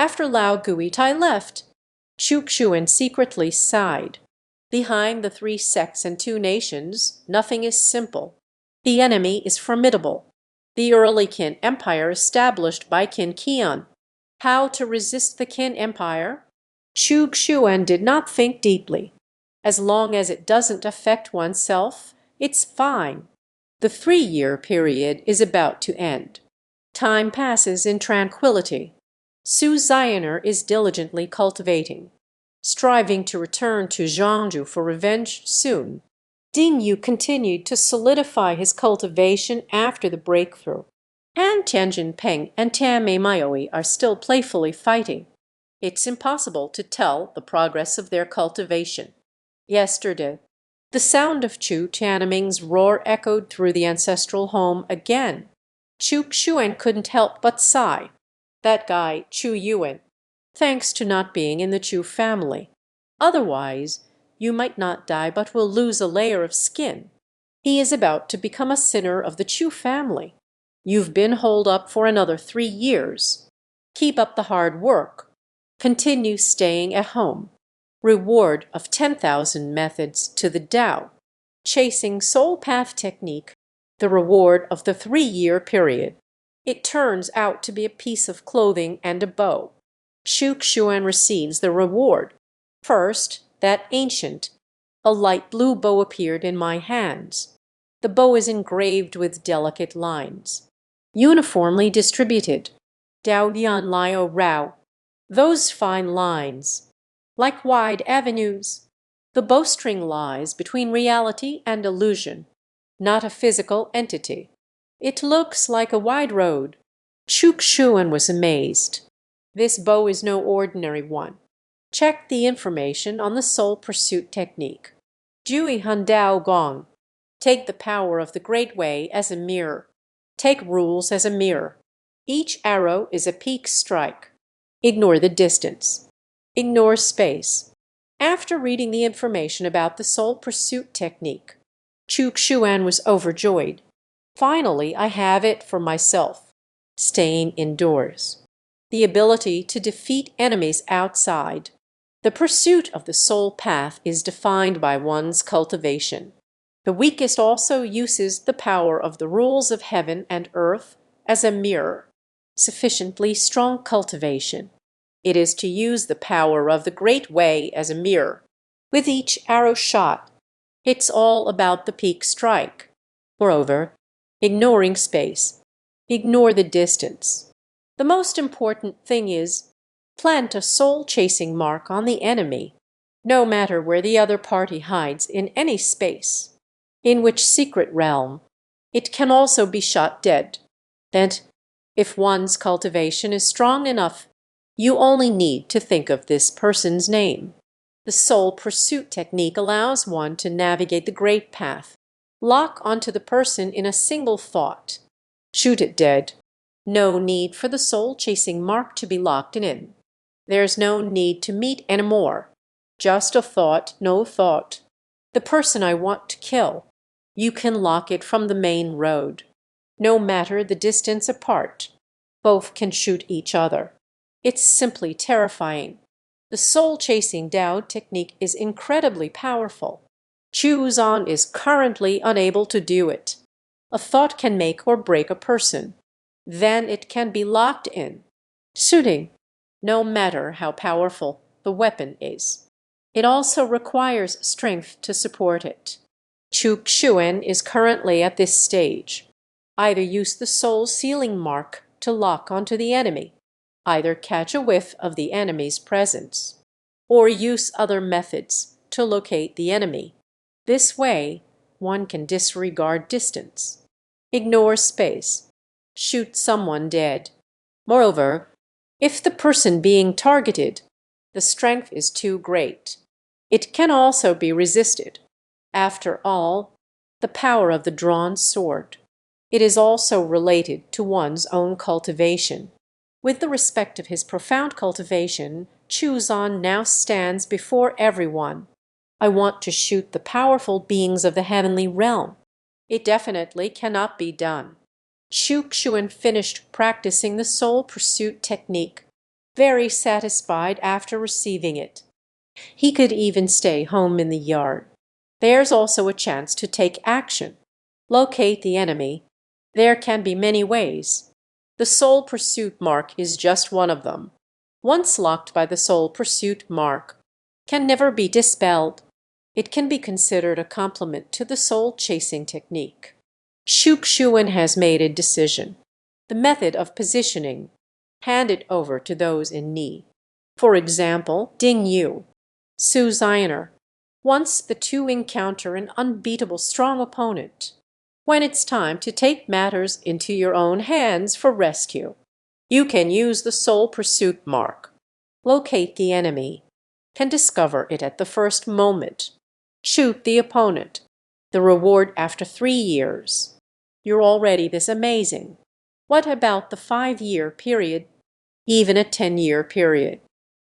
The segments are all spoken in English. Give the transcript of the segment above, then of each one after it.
After Lao Gui Tai left, Chukshuan secretly sighed. Behind the 3 sects and 2 nations, nothing is simple. The enemy is formidable. The early Qin Empire established by Qin Qian. How to resist the Qin Empire? Chukshuan did not think deeply. As long as it doesn't affect oneself, it's fine. The 3-year period is about to end. Time passes in tranquility. Su Zioner is diligently cultivating, striving to return to Zhangzhou for revenge soon. Ding Yu continued to solidify his cultivation after the breakthrough. Han Tianjin Peng and Tame Maoi are still playfully fighting. It's impossible to tell the progress of their cultivation. Yesterday, the sound of Chu Tianming's roar echoed through the ancestral home again. Chukshuan couldn't help but sigh. That guy, Chu Yuan, thanks to not being in the Chu family. Otherwise, you might not die but will lose a layer of skin. He is about to become a sinner of the Chu family. You've been holed up for another 3 years. Keep up the hard work. Continue staying at home. Reward of 10,000 methods to the Tao. Chasing soul path technique. The reward of the 3-year period. It turns out to be a piece of clothing and a bow. Chukshuan receives the reward. First, that ancient, a light blue bow appeared in my hands. The bow is engraved with delicate lines, uniformly distributed. Dao Dian Liao Rao. Those fine lines, like wide avenues. The bowstring lies between reality and illusion, not a physical entity. It looks like a wide road. Chukshuan was amazed. This bow is no ordinary one. Check the information on the soul pursuit technique. Jui Han Dao Gong. Take the power of the Great Way as a mirror. Take rules as a mirror. Each arrow is a peak strike. Ignore the distance. Ignore space. After reading the information about the soul pursuit technique, Chukshuan was overjoyed. Finally, I have it for myself. Staying indoors. The ability to defeat enemies outside. The pursuit of the soul path is defined by one's cultivation. The weakest also uses the power of the rules of heaven and earth as a mirror. Sufficiently strong cultivation. It is to use the power of the Great Way as a mirror. With each arrow shot, it's all about the peak strike. Moreover, ignoring space. Ignore the distance. The most important thing is plant a soul-chasing mark on the enemy, no matter where the other party hides in any space, in which secret realm. It can also be shot dead. Then, if one's cultivation is strong enough, you only need to think of this person's name. The soul pursuit technique allows one to navigate the great path. Lock onto the person in a single thought. Shoot it dead. No need for the soul-chasing mark to be locked in. There's no need to meet anymore. Just a thought, no thought. The person I want to kill. You can lock it from the main road. No matter the distance apart. Both can shoot each other. It's simply terrifying. The soul-chasing Dao technique is incredibly powerful. Chu Zan is currently unable to do it. A thought can make or break a person. Then it can be locked in. Shooting, no matter how powerful the weapon is. It also requires strength to support it. Chukshuan is currently at this stage. Either use the soul sealing mark to lock onto the enemy, either catch a whiff of the enemy's presence, or use other methods to locate the enemy. This way, one can disregard distance, ignore space, shoot someone dead. Moreover, if the person being targeted, the strength is too great, it can also be resisted. After all, the power of the drawn sword. It is also related to one's own cultivation. With the respect of his profound cultivation, Chu Zan now stands before everyone. I want to shoot the powerful beings of the heavenly realm. It definitely cannot be done. Chukshuan finished practicing the soul pursuit technique. very satisfied after receiving it. He could even stay home in the yard. There's also a chance to take action. Locate the enemy. There can be many ways. The Soul Pursuit mark is just one of them. Once locked by the Soul Pursuit mark, can never be dispelled. It can be considered a complement to the soul chasing technique. Shukshuan has made a decision. The method of positioning. Hand it over to those in need. For example, Ding Yu, Su Zioner. Once the two encounter an unbeatable strong opponent. When it's time to take matters into your own hands for rescue, you can use the Soul Pursuit mark. Locate the enemy. Can discover it at the first moment. Shoot the opponent. The reward after 3 years. You're already this amazing. What about the 5-year period? Even a 10-year period?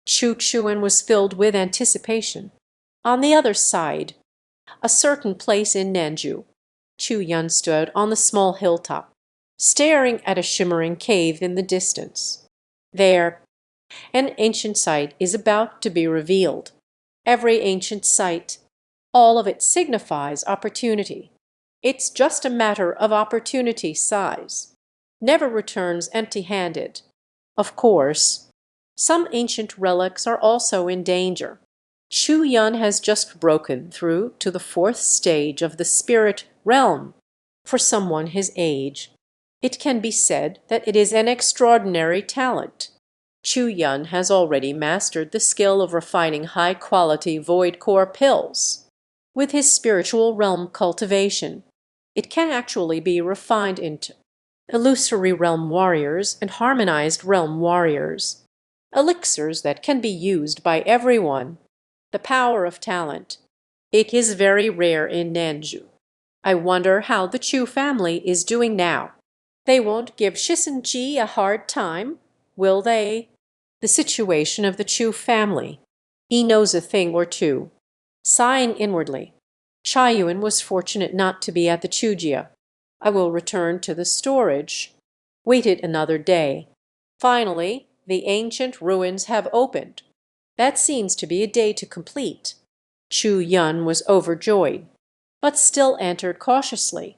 Shukshuan was filled with anticipation. On the other side, a certain place in Nanju, Chu Yun stood on the small hilltop, staring at a shimmering cave in the distance. There, an ancient site is about to be revealed. Every ancient site, all of it signifies opportunity. It's just a matter of opportunity size. Never returns empty-handed. Of course, some ancient relics are also in danger. Chu Yun has just broken through to the 4th stage of the spirit realm. For someone his age, it can be said that it is an extraordinary talent. Chu Yun has already mastered the skill of refining high-quality void core pills. With his spiritual realm cultivation, it can actually be refined into illusory realm warriors and harmonized realm warriors, elixirs that can be used by everyone. The power of talent. It is very rare in Nanju. I wonder how the Chu family is doing now. They won't give Shisenji a hard time, will they? The situation of the Chu family. He knows a thing or two. Sighing inwardly, Chaiyuan was fortunate not to be at the Chujia. I will return to the storage. Waited another day. Finally, the ancient ruins have opened. That seems to be a day to complete. Chu Yun was overjoyed, but still entered cautiously,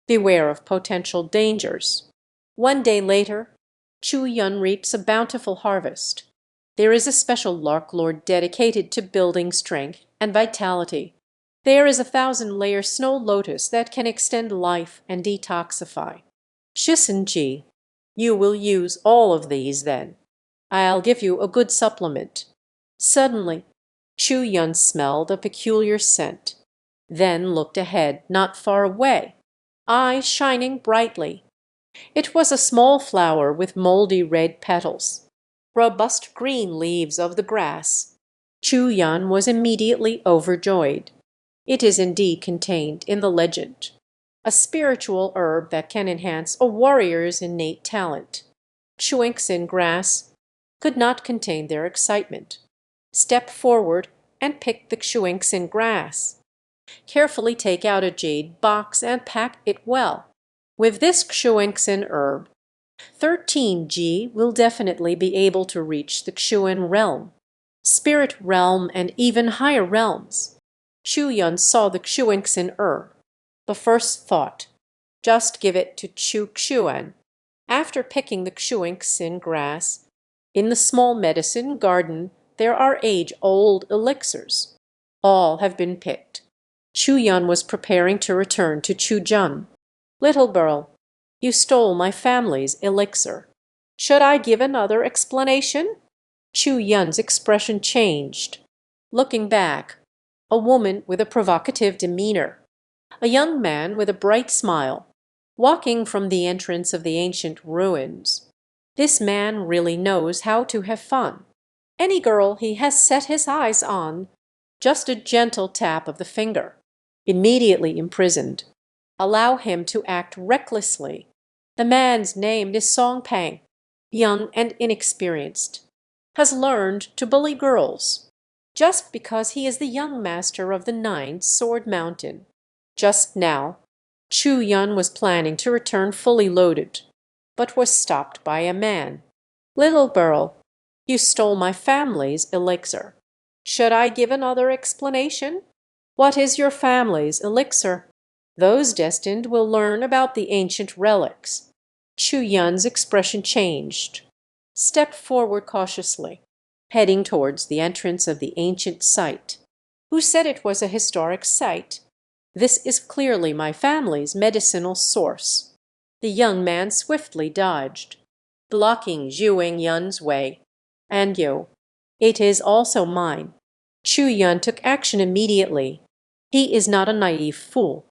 beware of potential dangers. 1 day later, Chu Yun reaps a bountiful harvest. There is a special lark lord dedicated to building strength and vitality. There is a 1,000-layer snow lotus that can extend life and detoxify. Shisenji, you will use all of these then. I'll give you a good supplement. Suddenly, Chu Yun smelled a peculiar scent, then looked ahead, not far away, eyes shining brightly. It was a small flower with moldy red petals, robust green leaves of the grass. Chu Yun was immediately overjoyed. It is indeed contained in the legend, a spiritual herb that can enhance a warrior's innate talent. Chuinxin grass could not contain their excitement. Step forward and pick the Xuanxin grass. Carefully take out a jade box and pack it well. With this Xuanxin herb, 13G will definitely be able to reach the Xuan realm, spirit realm, and even higher realms. Chu Yun saw the Xuanxin herb. The first thought, just give it to Chu Xuan. After picking the Xuanxin grass, in the small medicine garden, there are age-old elixirs. All have been picked. Chu Yun was preparing to return to Chujun. Little girl, you stole my family's elixir. Should I give another explanation? Chu Yun's expression changed. Looking back, a woman with a provocative demeanor, a young man with a bright smile, walking from the entrance of the ancient ruins. This man really knows how to have fun. Any girl he has set his eyes on, just a gentle tap of the finger, immediately imprisoned. Allow him to act recklessly. The man's name is Song Pang, young and inexperienced, has learned to bully girls, just because he is the young master of the 9 Sword Mountain. Just now, Chu Yun was planning to return fully loaded, but was stopped by a man. Little girl, You stole my family's elixir. Should I give another explanation? What is your family's elixir? Those destined will learn about the ancient relics. Chu Yun's expression changed. Stepped forward cautiously, heading towards the entrance of the ancient site. Who said it was a historic site? This is clearly my family's medicinal source. The young man swiftly dodged, blocking Zhu Yun's way. And you, it is also mine. Chu Yun took action immediately. He is not a naive fool.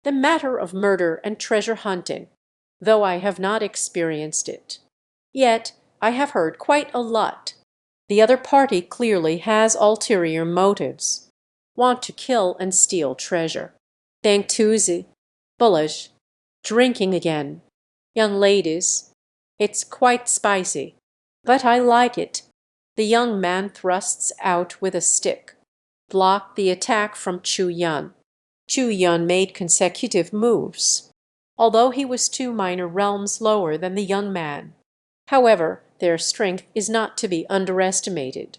The matter of murder and treasure hunting, though I have not experienced it. Yet I have heard quite a lot. The other party clearly has ulterior motives. Want to kill and steal treasure. Think toozy, bullish, drinking again. Young ladies, it's quite spicy, but I like it. The young man thrusts out with a stick, blocked the attack from Chu Yun. Chu Yun made consecutive moves, although he was 2 minor realms lower than the young man. However, their strength is not to be underestimated.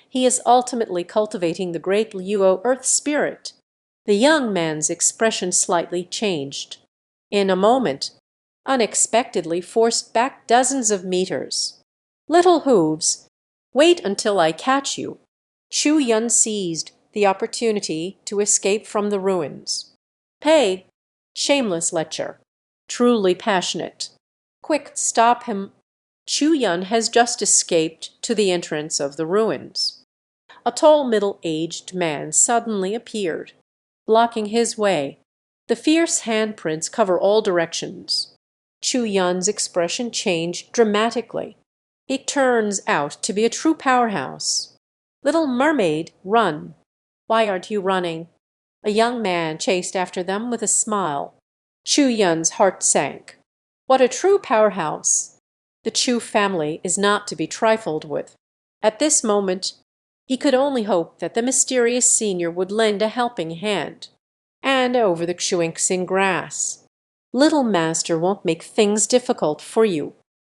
He is ultimately cultivating the great Luo earth spirit. The young man's expression slightly changed. In a moment, unexpectedly forced back dozens of meters. Little hooves, wait until I catch you. Chu Yun seized the opportunity to escape from the ruins. Pay, shameless lecher, truly passionate. Quick, stop him. Chu Yun has just escaped to the entrance of the ruins. A tall middle-aged man suddenly appeared, blocking his way. The fierce handprints cover all directions. Chu Yun's expression changed dramatically. He turns out to be a true powerhouse. Little mermaid, run. Why aren't you running? A young man chased after them with a smile. Chu Yun's heart sank. What a true powerhouse! The Chu family is not to be trifled with. At this moment, he could only hope that the mysterious senior would lend a helping hand. And over the Xuanxin grass. Little master won't make things difficult for you.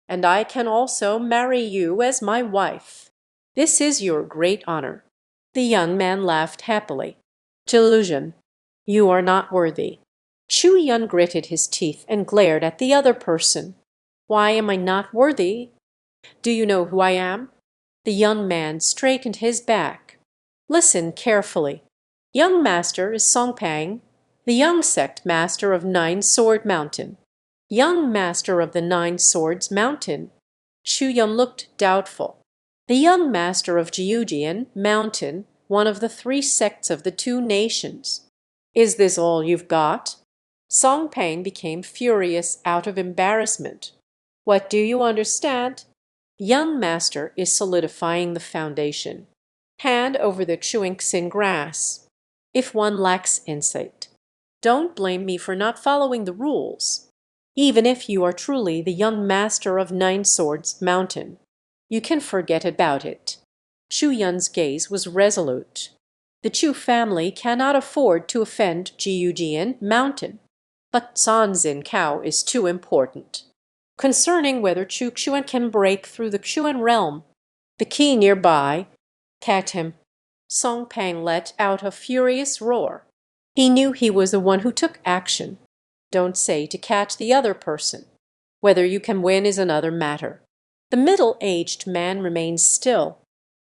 And I can also marry you as my wife. This is your great honor. The young man laughed happily. Delusion, you are not worthy. Chu Yun gritted his teeth and glared at the other person. Why am I not worthy? Do you know who I am? The young man straightened his back. Listen carefully. Young master is Song Pang, the young sect master of Nine Sword Mountain. Young master of the Nine Swords Mountain. Xu Yun looked doubtful. The young master of Jiujian Mountain, one of the 3 sects of the 2 nations. Is this all you've got? Song Pang became furious out of embarrassment. What do you understand? Young master is solidifying the foundation. Hand over the Xuanxin grass. If one lacks insight, don't blame me for not following the rules. Even if you are truly the young master of Nine Swords Mountain, you can forget about it. Xu Yun's gaze was resolute. The Chu family cannot afford to offend Jiujian Mountain, but Sanzin Cao is too important. Concerning whether Chu Xuan can break through the Xuan realm, the key nearby, catch him. Song Pang let out a furious roar. He knew he was the one who took action. Don't say to catch the other person. Whether you can win is another matter. The middle-aged man remained still.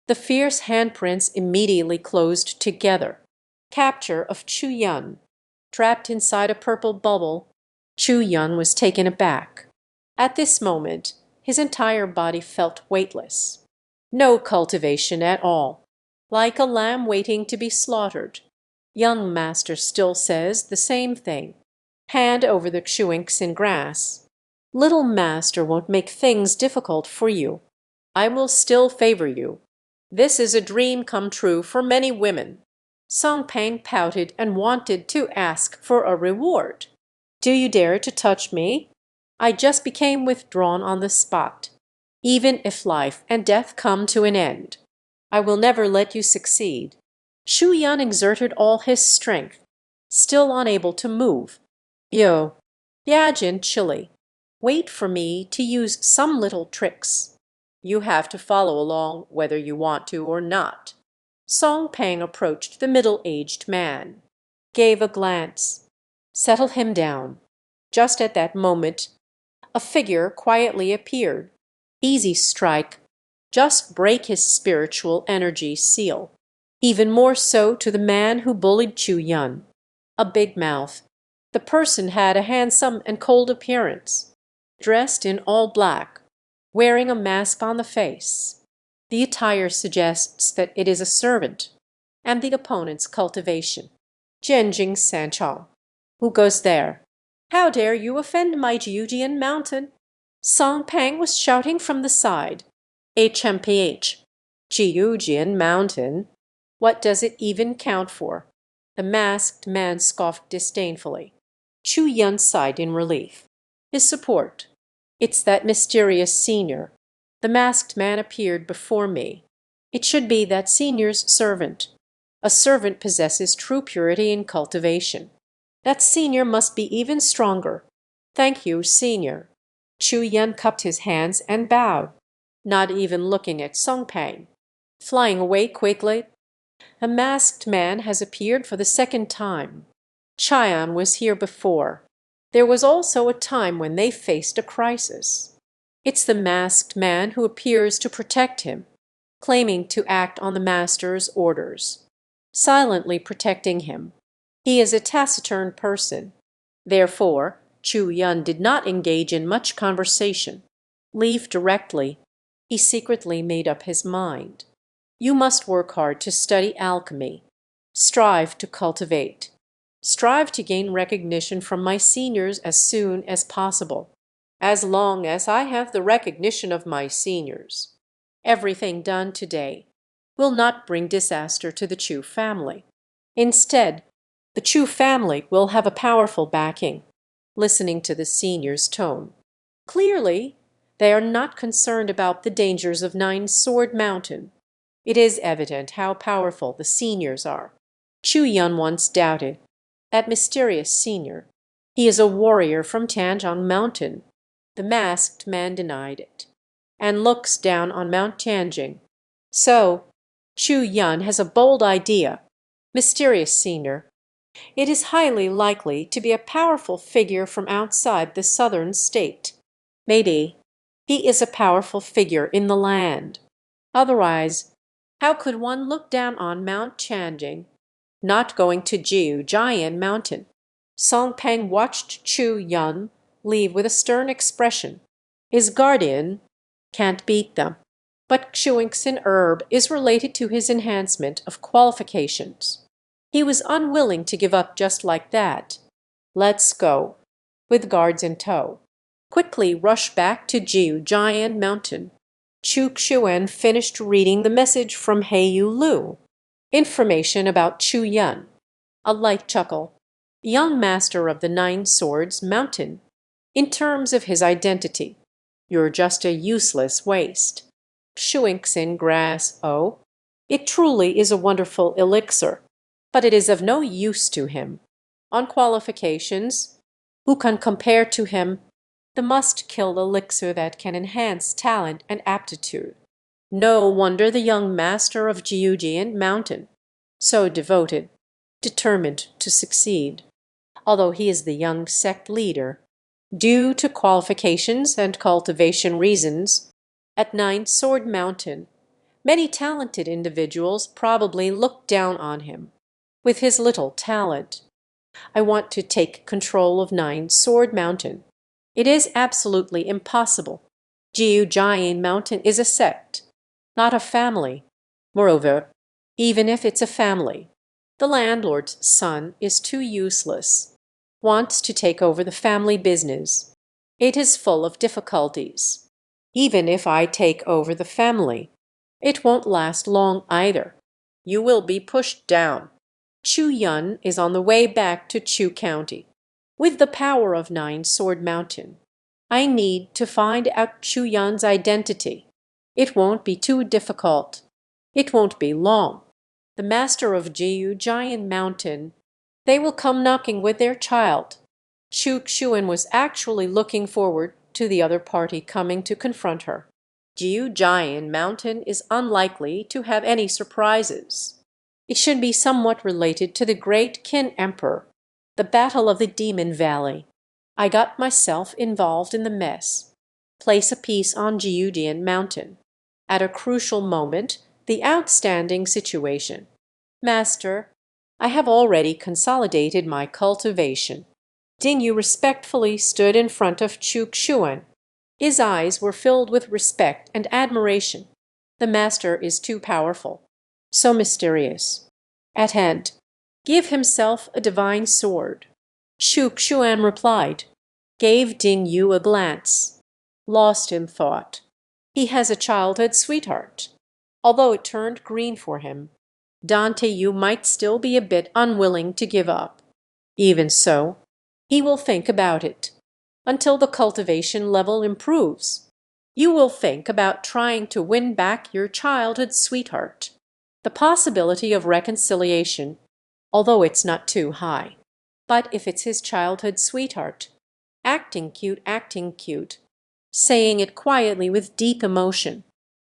The fierce handprints immediately closed together. Capture of Chu Yun. Trapped inside a purple bubble, Chu Yun was taken aback. At this moment, his entire body felt weightless. No cultivation at all. Like a lamb waiting to be slaughtered. Young master still says the same thing. Hand over the Xuanxin grass. Little master won't make things difficult for you. I will still favor you. This is a dream come true for many women. Song Pang pouted and wanted to ask for a reward. Do you dare to touch me? I just became withdrawn on the spot. Even if life and death come to an end, I will never let you succeed. Xu Yan exerted all his strength, still unable to move. Yo, Yajin chilly. Wait for me to use some little tricks. You have to follow along whether you want to or not." Song Pang approached the middle-aged man, gave a glance. "Settle him down." Just at that moment a figure quietly appeared. Easy strike. Just break his spiritual energy seal. Even more so to the man who bullied Chu Yun. A big mouth. The person had a handsome and cold appearance, dressed in all black, wearing a mask on the face. The attire suggests that it is a servant, and the opponent's cultivation. Jianjing Sanchao. "Who goes there? How dare you offend my Jiujian mountain?" Song Pang was shouting from the side. HMPH. Jiujian mountain. What does it even count for? The masked man scoffed disdainfully. Chu Yun sighed in relief. His support. "It's that mysterious senior. The masked man appeared before me. It should be that senior's servant. A servant possesses true purity in cultivation. That senior must be even stronger. Thank you, senior." Chu Yan cupped his hands and bowed, not even looking at Song Pang. Flying away quickly. "A masked man has appeared for the second time. Chian was here before. There was also a time when they faced a crisis. It's the masked man who appears to protect him, claiming to act on the master's orders, silently protecting him. He is a taciturn person. Therefore, Chu Yun did not engage in much conversation. Leave directly. He secretly made up his mind. You must work hard to study alchemy. Strive to cultivate. Strive to gain recognition from my seniors as soon as possible. As long as I have the recognition of my seniors, everything done today will not bring disaster to the Chu family. Instead, the Chu family will have a powerful backing." Listening to the senior's tone. Clearly, they are not concerned about the dangers of Nine Sword Mountain. It is evident how powerful the seniors are. Chu Yun once doubted that mysterious senior. He is a warrior from Tanjiang Mountain. The masked man denied it, and looks down on Mount Tianjing. So, Chu Yun has a bold idea. Mysterious senior. It is highly likely to be a powerful figure from outside the southern state. Maybe he is a powerful figure in the land. Otherwise, how could one look down on Mount Tianjing, not going to Jiujian Mountain? Song Pang watched Chu Yun leave with a stern expression. His guardian can't beat them. But Xuingxin herb is related to his enhancement of qualifications. He was unwilling to give up just like that. "Let's go," with guards in tow. Quickly rush back to Jiujian Mountain. Chu Xuan finished reading the message from Heiyu Lu. Information about Chu Yun. A light chuckle. Young master of the Nine Swords Mountain. In terms of his identity, you're just a useless waste. Xuingxin grass, oh, it truly is a wonderful elixir, but it is of no use to him. On qualifications, who can compare to him? The must-kill elixir that can enhance talent and aptitude. No wonder the young master of Jiujian Mountain, so devoted, determined to succeed, although he is the young sect leader, due to qualifications and cultivation reasons. At Nine Sword Mountain, many talented individuals probably look down on him, with his little talent. I want to take control of Nine Sword Mountain. It is absolutely impossible. Jiujian Mountain is a sect, not a family. Moreover, even if it's a family, the landlord's son is too useless, wants to take over the family business. It is full of difficulties. Even if I take over the family, it won't last long either. You will be pushed down. Chu Yun is on the way back to Chu County. With the power of Nine Sword Mountain, I need to find out Chu Yun's identity. It won't be too difficult. It won't be long. The master of Jiujian Mountain, they will come knocking with their child. Chu Xuan was actually looking forward to the other party coming to confront her. Jiujian Mountain is unlikely to have any surprises. It should be somewhat related to the great Qin Emperor, the Battle of the Demon Valley. I got myself involved in the mess. Place a piece on Jiujian Mountain. At a crucial moment, the outstanding situation. Master, I have already consolidated my cultivation. Ding Yu respectfully stood in front of Xuan. His eyes were filled with respect and admiration. The master is too powerful, so mysterious. At hand, give himself a divine sword. Xuan replied, gave Ding Yu a glance. Lost in thought. He has a childhood sweetheart. Although it turned green for him, Dante Yu might still be a bit unwilling to give up. Even so, he will think about it. Until the cultivation level improves, you will think about trying to win back your childhood sweetheart. The possibility of reconciliation, although it's not too high. But if it's his childhood sweetheart, acting cute, saying it quietly with deep emotion,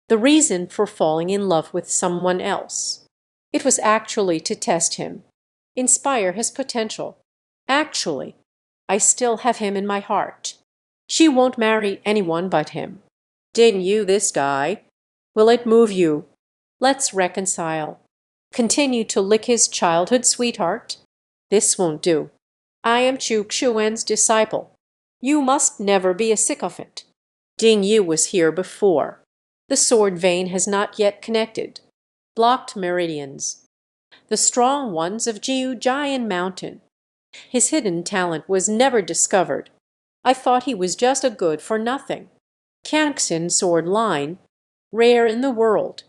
the reason for falling in love with someone else. It was actually to test him, inspire his potential. Actually, I still have him in my heart. She won't marry anyone but him. Didn't you this guy? Will it move you? Let's reconcile. Continue to lick his childhood sweetheart? This won't do. I am Xuan's disciple. You must never be a sycophant. Ding Yu was here before. The sword vein has not yet connected. Blocked meridians. The strong ones of Jiujian Mountain. His hidden talent was never discovered. I thought he was just a good-for-nothing. Kangxin sword line, rare in the world.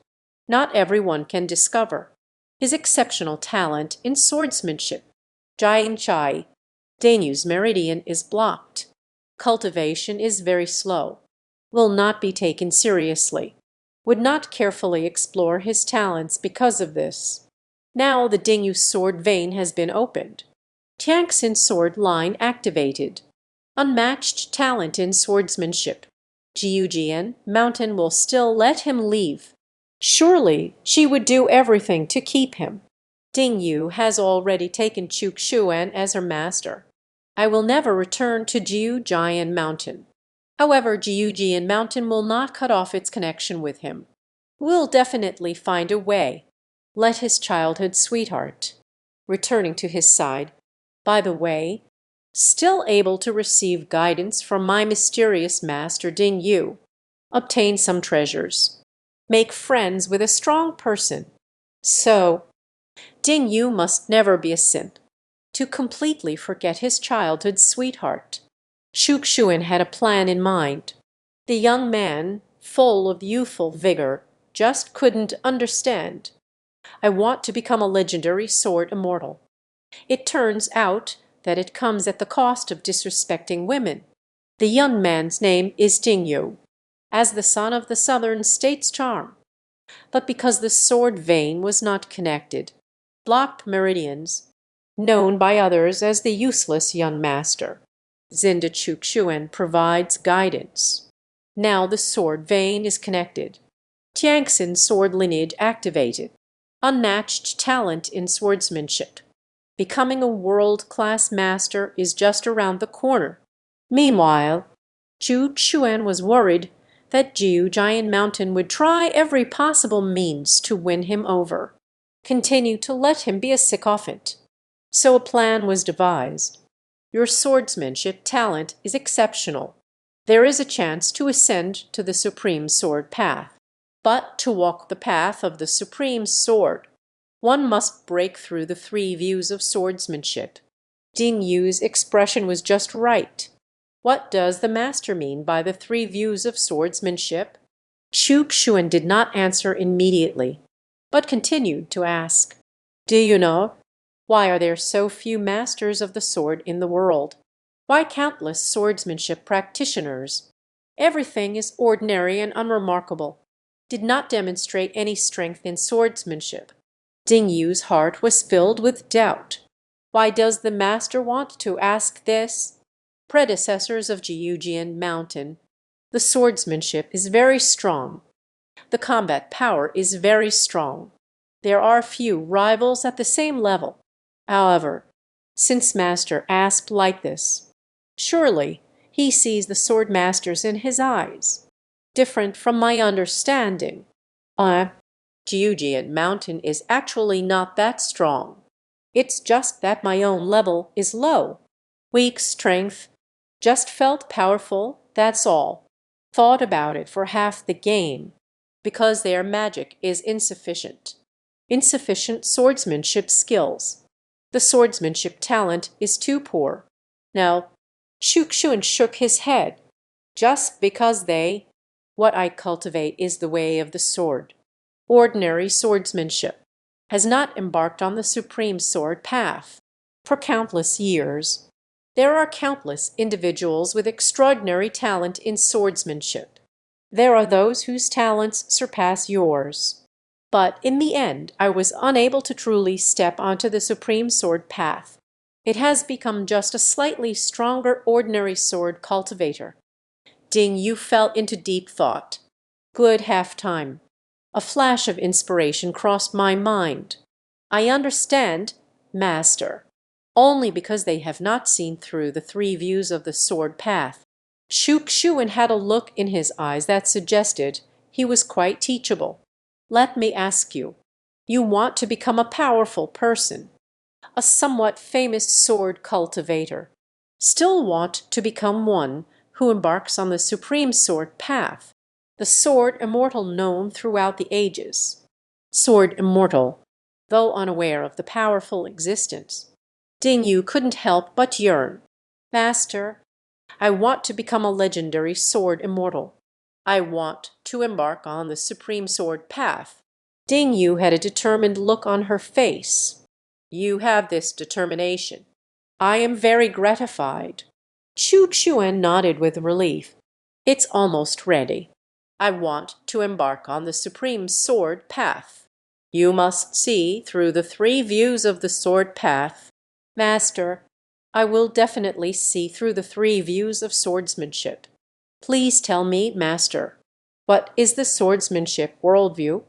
Not everyone can discover. His exceptional talent in swordsmanship. Jian Chai. Danyu's meridian is blocked. Cultivation is very slow. Will not be taken seriously. Would not carefully explore his talents because of this. Now the Dingyu sword vein has been opened. Tiangxin sword line activated. Unmatched talent in swordsmanship. Jiujian Mountain will still let him leave. Surely she would do everything to keep him. Ding Yu has already taken Xuan as her master. I will never return to Jiujian Mountain. However, Jiujian Mountain will not cut off its connection with him. Will definitely find a way. Let his childhood sweetheart. Returning to his side. By the way, still able to receive guidance from my mysterious master Ding Yu. Obtain some treasures. Make friends with a strong person. So, Ding Yu must never be a sin. To completely forget his childhood sweetheart. Xuan had a plan in mind. The young man, full of youthful vigor, just couldn't understand. I want to become a legendary sword immortal. It turns out that it comes at the cost of disrespecting women. The young man's name is Ding Yu, as the son of the southern state's charm. But because the sword vein was not connected, blocked meridians, known by others as the useless young master, Zinda Xuan provides guidance. Now the sword vein is connected. Tiangxin sword lineage activated. Unmatched talent in swordsmanship. Becoming a world-class master is just around the corner. Meanwhile, Xuan was worried that Jiujian Mountain would try every possible means to win him over. Continue to let him be a sycophant. So a plan was devised. Your swordsmanship talent is exceptional. There is a chance to ascend to the supreme sword path. But to walk the path of the supreme sword, one must break through the three views of swordsmanship. Ding Yu's expression was just right. What does the master mean by the three views of swordsmanship? Xuan did not answer immediately, but continued to ask, do you know, why are there so few masters of the sword in the world? Why countless swordsmanship practitioners? Everything is ordinary and unremarkable. Did not demonstrate any strength in swordsmanship. Ding Yu's heart was filled with doubt. Why does the master want to ask this? Predecessors of Jiujian Mountain, The swordsmanship is very strong. The combat power is very strong. There are few rivals at the same level. However, since Master asked like this, surely he sees the sword masters in his eyes. Different from my understanding. Jiujian Mountain is actually not that strong. It's just that my own level is low. Weak strength. Just felt powerful, that's all. Thought about it for half the game. Because their magic is insufficient. Insufficient swordsmanship skills. The swordsmanship talent is too poor. Now, Shukshun shook his head. Just because what I cultivate is the way of the sword. Ordinary swordsmanship has not embarked on the supreme sword path for countless years. There are countless individuals with extraordinary talent in swordsmanship. There are those whose talents surpass yours. But in the end, I was unable to truly step onto the supreme sword path. It has become just a slightly stronger ordinary sword cultivator. Ding Yu fell into deep thought. Good half-time. A flash of inspiration crossed my mind. I understand, Master, only because they have not seen through the three views of the sword path. Shukshuan had a look in his eyes that suggested he was quite teachable. Let me ask you, you want to become a powerful person, a somewhat famous sword cultivator, still want to become one who embarks on the supreme sword path, the sword immortal known throughout the ages. Sword immortal, though unaware of the powerful existence. Ding Yu couldn't help but yearn. Master, I want to become a legendary sword immortal. I want to embark on the supreme sword path. Ding Yu had a determined look on her face. You have this determination. I am very gratified. Chu Xuan nodded with relief. It's almost ready. I want to embark on the supreme sword path. You must see through the three views of the sword path. Master, I will definitely see through the three views of swordsmanship. Please tell me, Master, what is the swordsmanship worldview?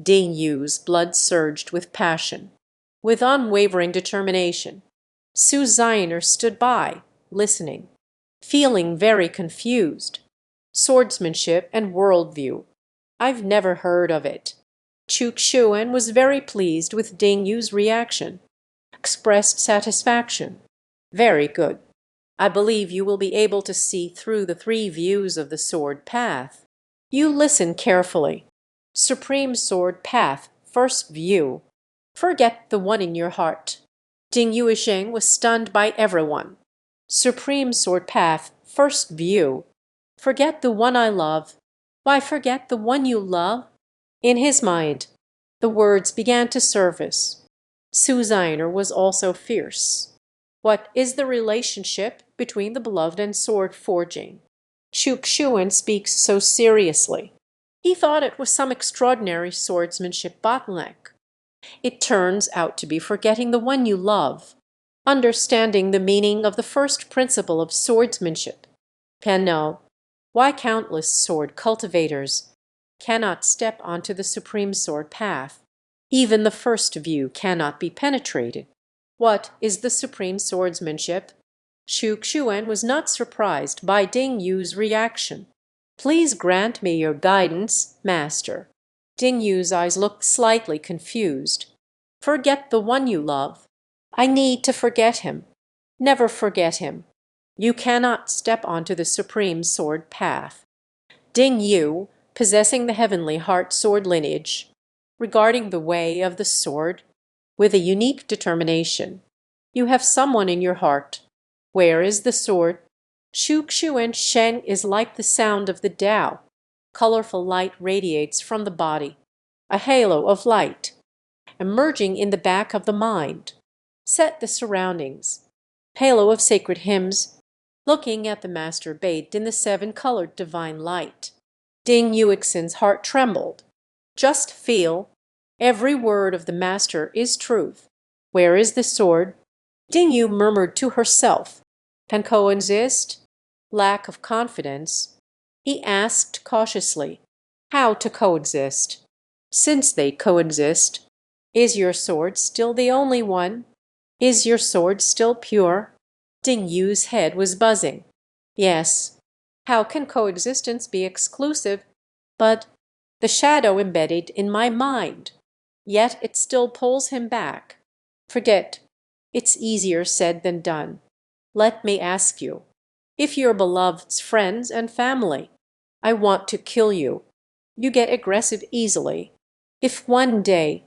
Ding Yu's blood surged with passion, with unwavering determination. Su Zioner stood by, listening, feeling very confused. Swordsmanship and worldview. I've never heard of it. Chukshuan was very pleased with Ding Yu's reaction, expressed satisfaction. Very good. I believe you will be able to see through the three views of the sword path. You listen carefully. Supreme sword path, first view. Forget the one in your heart. Ding Yuisheng was stunned by everyone. Supreme sword path, first view. Forget the one I love. Why forget the one you love? In his mind, the words began to surface. Su Zioner was also fierce. What is the relationship between the beloved and sword forging? Shukshuan speaks so seriously. He thought it was some extraordinary swordsmanship bottleneck. It turns out to be forgetting the one you love, understanding the meaning of the first principle of swordsmanship. No. Why countless sword cultivators cannot step onto the supreme sword path. Even the first view cannot be penetrated. What is the supreme swordsmanship? Shukshuan was not surprised by Ding Yu's reaction. Please grant me your guidance, Master. Ding Yu's eyes looked slightly confused. Forget the one you love. I need to forget him. Never forget him. You cannot step onto the supreme sword path. Ding Yu, possessing the heavenly heart sword lineage, regarding the way of the sword with a unique determination. You have someone in your heart. Where is the sword? Shu and Sheng is like the sound of the Tao. Colorful light radiates from the body, a halo of light, emerging in the back of the mind. Set the surroundings. Halo of sacred hymns, looking at the Master bathed in the seven-colored divine light. Ding Yuixin's heart trembled. Just feel. Every word of the Master is truth. Where is the sword? Ding Yu murmured to herself. Can coexist? Lack of confidence. He asked cautiously how to coexist. Since they coexist, is your sword still the only one? Is your sword still pure? Ding Yu's head was buzzing. Yes. How can coexistence be exclusive? But the shadow embedded in my mind. Yet it still pulls him back. Forget. It's easier said than done. Let me ask you, if your beloved's friends and family, I want to kill you. You get aggressive easily. If one day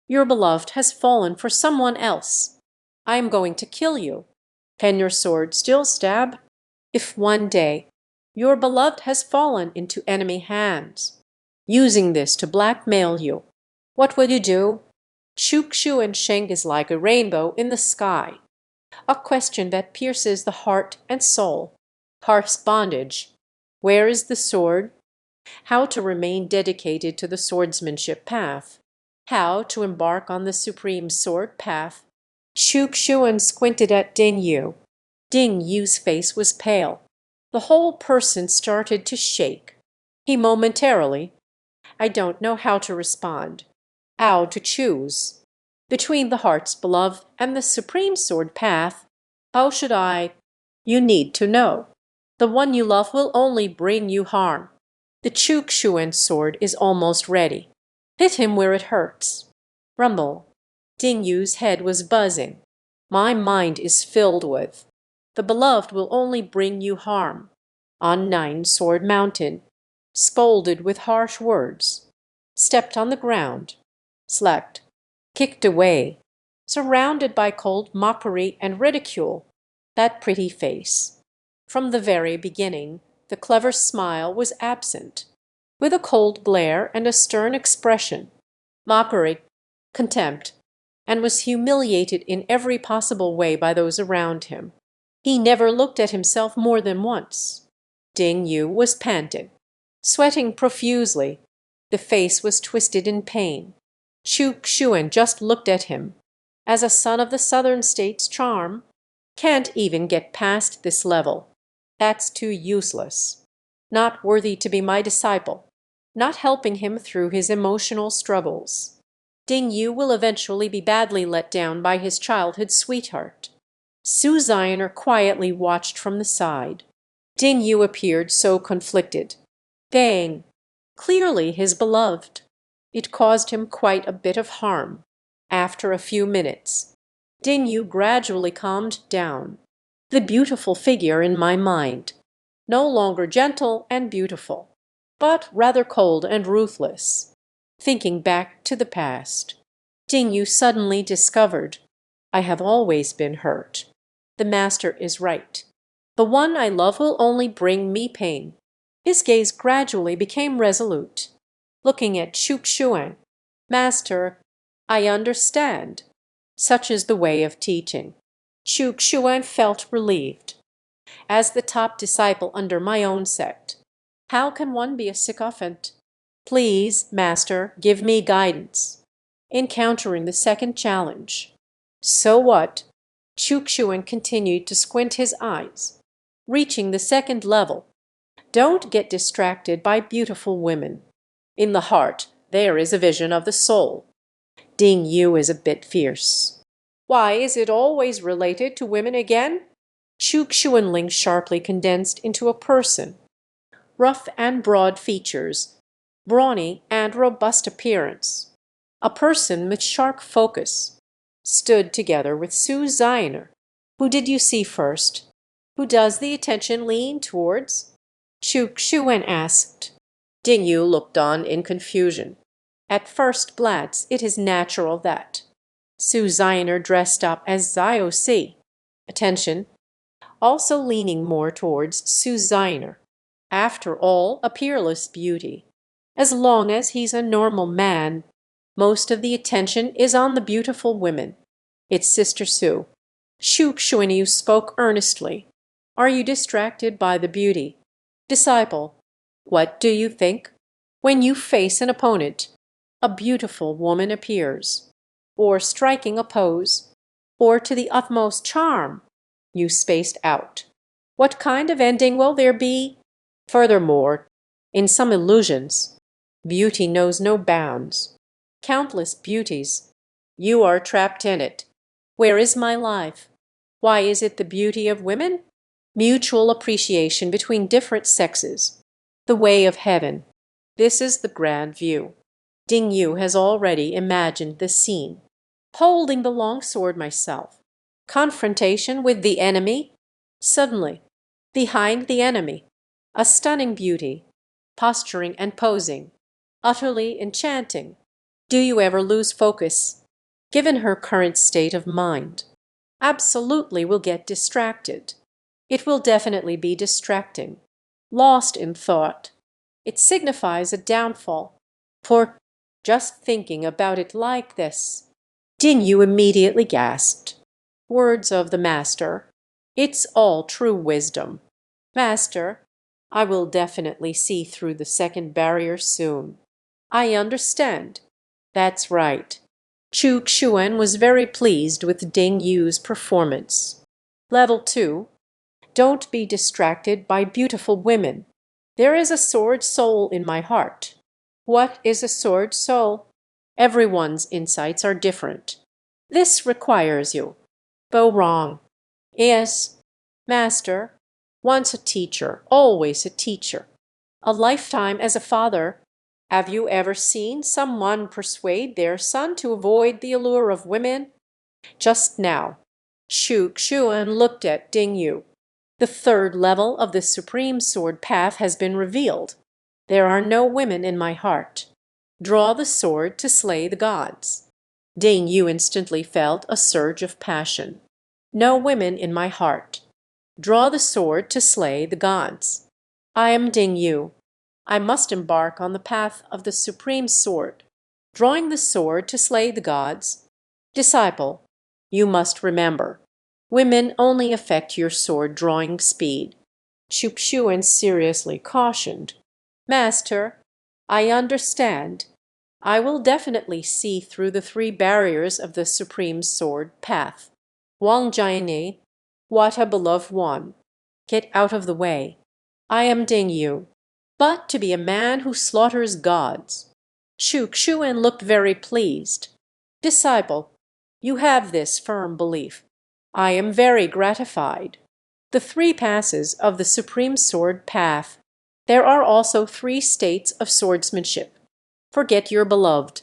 your beloved has fallen for someone else, I am going to kill you. Can your sword still stab? If one day your beloved has fallen into enemy hands, using this to blackmail you, what will you do? Chuk and Sheng is like a rainbow in the sky. A question that pierces the heart and soul. Heart's bondage. Where is the sword? How to remain dedicated to the swordsmanship path. How to embark on the supreme sword path. Chuk squinted at Ding Yu. Ding Yu's face was pale. The whole person started to shake. He momentarily, I don't know how to respond, how to choose. Between the heart's beloved and the supreme sword path, how should I? You need to know. The one you love will only bring you harm. The Chuk sword is almost ready. Hit him where it hurts. Rumble. Ding Yu's head was buzzing. My mind is filled with. The beloved will only bring you harm. On Nine Sword Mountain. Scolded with harsh words. Stepped on the ground. Slept. Kicked away. Surrounded by cold mockery and ridicule. That pretty face. From the very beginning, the clever smile was absent, with a cold glare and a stern expression. Mockery, contempt, and was humiliated in every possible way by those around him. He never looked at himself more than once. Ding Yu was panting, sweating profusely. The face was twisted in pain. Chuk just looked at him. As a son of the southern states' charm, can't even get past this level. That's too useless. Not worthy to be my disciple. Not helping him through his emotional struggles. Ding Yu will eventually be badly let down by his childhood sweetheart. Su Zioner quietly watched from the side. Ding Yu appeared so conflicted. Dang. Clearly his beloved. It caused him quite a bit of harm. After a few minutes, Ding Yu gradually calmed down. The beautiful figure in my mind. No longer gentle and beautiful, but rather cold and ruthless. Thinking back to the past, Ding Yu suddenly discovered, I have always been hurt. The master is right. The one I love will only bring me pain. His gaze gradually became resolute, looking at Chuk. Master, I understand. Such is the way of teaching. Chuk felt relieved. As the top disciple under my own sect, how can one be a sycophant? Please, Master, give me guidance. Encountering the second challenge. So what? Chuk continued to squint his eyes. Reaching the second level. Don't get distracted by beautiful women. In the heart, there is a vision of the soul. Ding Yu is a bit fierce. Why is it always related to women again? Chuk sharply condensed into a person. Rough and broad features, brawny and robust appearance. A person with sharp focus. Stood together with Su Zioner. Who did you see first? Who does the attention lean towards? Chuk asked. Ding Yu looked on in confusion. At first glance, it is natural that. Su Zioner dressed up as Zio Si. Attention. Also leaning more towards Su Zioner. After all, a peerless beauty. As long as he's a normal man, most of the attention is on the beautiful women. It's Sister Su. Chuk spoke earnestly. Are you distracted by the beauty? Disciple, what do you think? When you face an opponent, a beautiful woman appears, or striking a pose, or to the utmost charm, you spaced out. What kind of ending will there be? Furthermore, In some illusions, beauty knows no bounds. Countless beauties. You are trapped in it. Where is my life? Why is it the beauty of women? Mutual appreciation between different sexes. The way of heaven. This is the grand view. Ding Yu has already imagined the scene. Holding the long sword myself. Confrontation with the enemy. Suddenly, behind the enemy, a stunning beauty, posturing and posing, utterly enchanting. Do you ever lose focus? Given her current state of mind, absolutely will get distracted. It will definitely be distracting, lost in thought. It signifies a downfall. For just thinking about it like this, Ding Yu immediately gasped. Words of the master. It's all true wisdom. Master, I will definitely see through the second barrier soon. I understand. That's right. Chu Xuan was very pleased with Ding Yu's performance. Level 2. Don't be distracted by beautiful women. There is a sword soul in my heart. What is a sword soul? Everyone's insights are different. This requires you. Bo wrong. Yes, master. Once a teacher, always a teacher. A lifetime as a father. Have you ever seen someone persuade their son to avoid the allure of women? Just now, Shu Xuan looked at Ding Yu. The third level of the Supreme Sword Path has been revealed. There are no women in my heart. Draw the sword to slay the gods. Ding Yu instantly felt a surge of passion. No women in my heart. Draw the sword to slay the gods. I am Ding Yu. I must embark on the path of the Supreme Sword. Drawing the sword to slay the gods. Disciple, you must remember, women only affect your sword drawing speed. Xuan seriously cautioned. Master, I understand. I will definitely see through the three barriers of the Supreme Sword Path. Wang Jiani, what a beloved one. Get out of the way. I am Ding Yu. But to be a man who slaughters gods. Xuan looked very pleased. Disciple, you have this firm belief. I am very gratified. The three passes of the Supreme Sword Path. There are also three states of swordsmanship. Forget your beloved.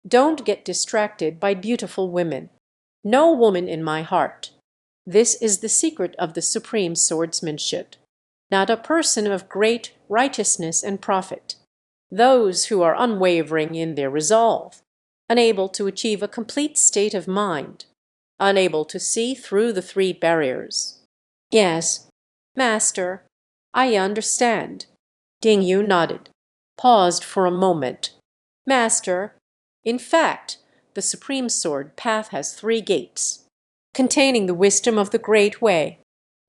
Don't get distracted by beautiful women. No woman in my heart. This is the secret of the supreme swordsmanship. Not a person of great righteousness and profit. Those who are unwavering in their resolve, unable to achieve a complete state of mind, unable to see through the three barriers. Yes, master, I understand. Ding Yu nodded, paused for a moment. Master, in fact, the Supreme Sword Path has three gates, containing the wisdom of the Great Way,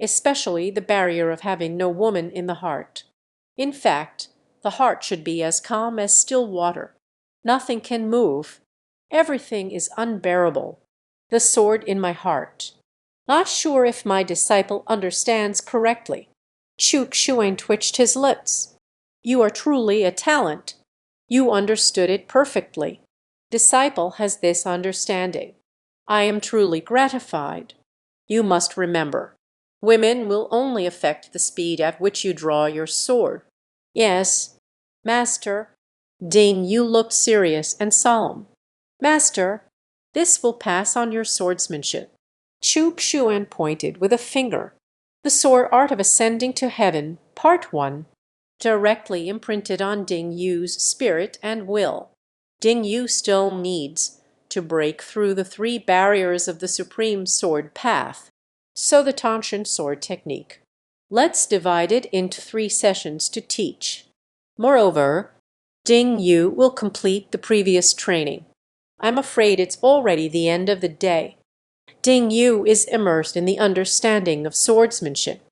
especially the barrier of having no woman in the heart. In fact, the heart should be as calm as still water. Nothing can move. Everything is unbearable. The sword in my heart. Not sure if my disciple understands correctly. Xuan twitched his lips. You are truly a talent. You understood it perfectly. Disciple has this understanding. I am truly gratified. You must remember, women will only affect the speed at which you draw your sword. Yes, master. Ding Yu looked serious and solemn. Master, this will pass on your swordsmanship. Xuan pointed with a finger. The sword art of ascending to heaven, Part 1, directly imprinted on Ding Yu's spirit and will. Ding Yu still needs to break through the three barriers of the Supreme Sword Path. So the Tanshan sword technique. Let's divide it into 3 sessions to teach. Moreover, Ding Yu will complete the previous training. I'm afraid it's already the end of the day. Ding Yu is immersed in the understanding of swordsmanship.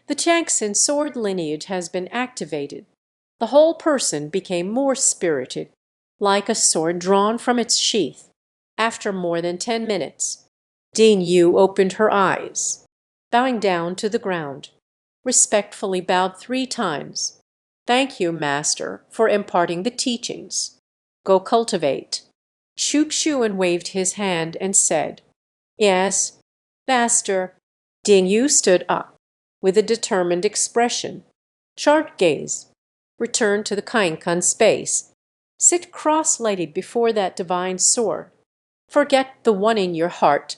The Changxin sword lineage has been activated. The whole person became more spirited, like a sword drawn from its sheath. After more than 10 minutes, Ding Yu opened her eyes, bowing down to the ground, respectfully bowed 3 times. Thank you, Master, for imparting the teachings. Go cultivate. Shukshuan waved his hand and said, Yes, Master. Ding Yu stood up, with a determined expression. Sharp gaze. Return to the Kainkan space. Sit cross-legged before that divine sword. Forget the one in your heart.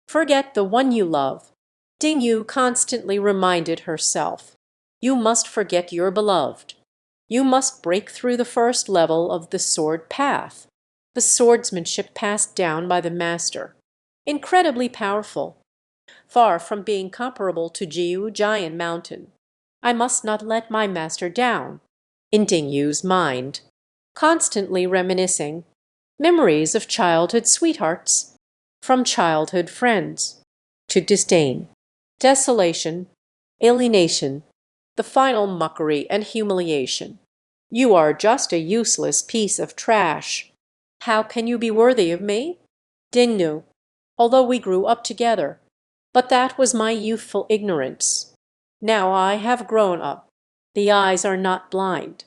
Forget the one you love. Ding Yu constantly reminded herself. You must forget your beloved. You must break through the first level of the sword path, the swordsmanship passed down by the master. Incredibly powerful. Far from being comparable to Jiu Giant Mountain. I must not let my master down. In Ding Yu's mind. Constantly reminiscing. Memories of childhood sweethearts. From childhood friends. To disdain. Desolation. Alienation. The final mockery and humiliation. You are just a useless piece of trash. How can you be worthy of me? Dingnu, although we grew up together. But that was my youthful ignorance. Now I have grown up. The eyes are not blind.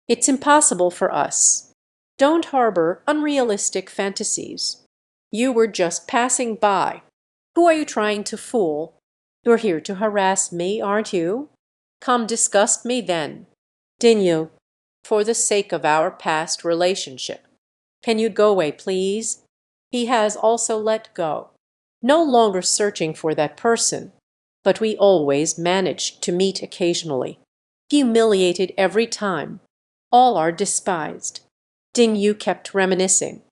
It's impossible for us. Don't harbor unrealistic fantasies. You were just passing by. Who are you trying to fool? You're here to harass me, aren't you? Come disgust me then. Dingyu, for the sake of our past relationship. Can you go away, please? He has also let go. No longer searching for that person, but we always managed to meet occasionally. Humiliated every time. All are despised. Ding Yu kept reminiscing.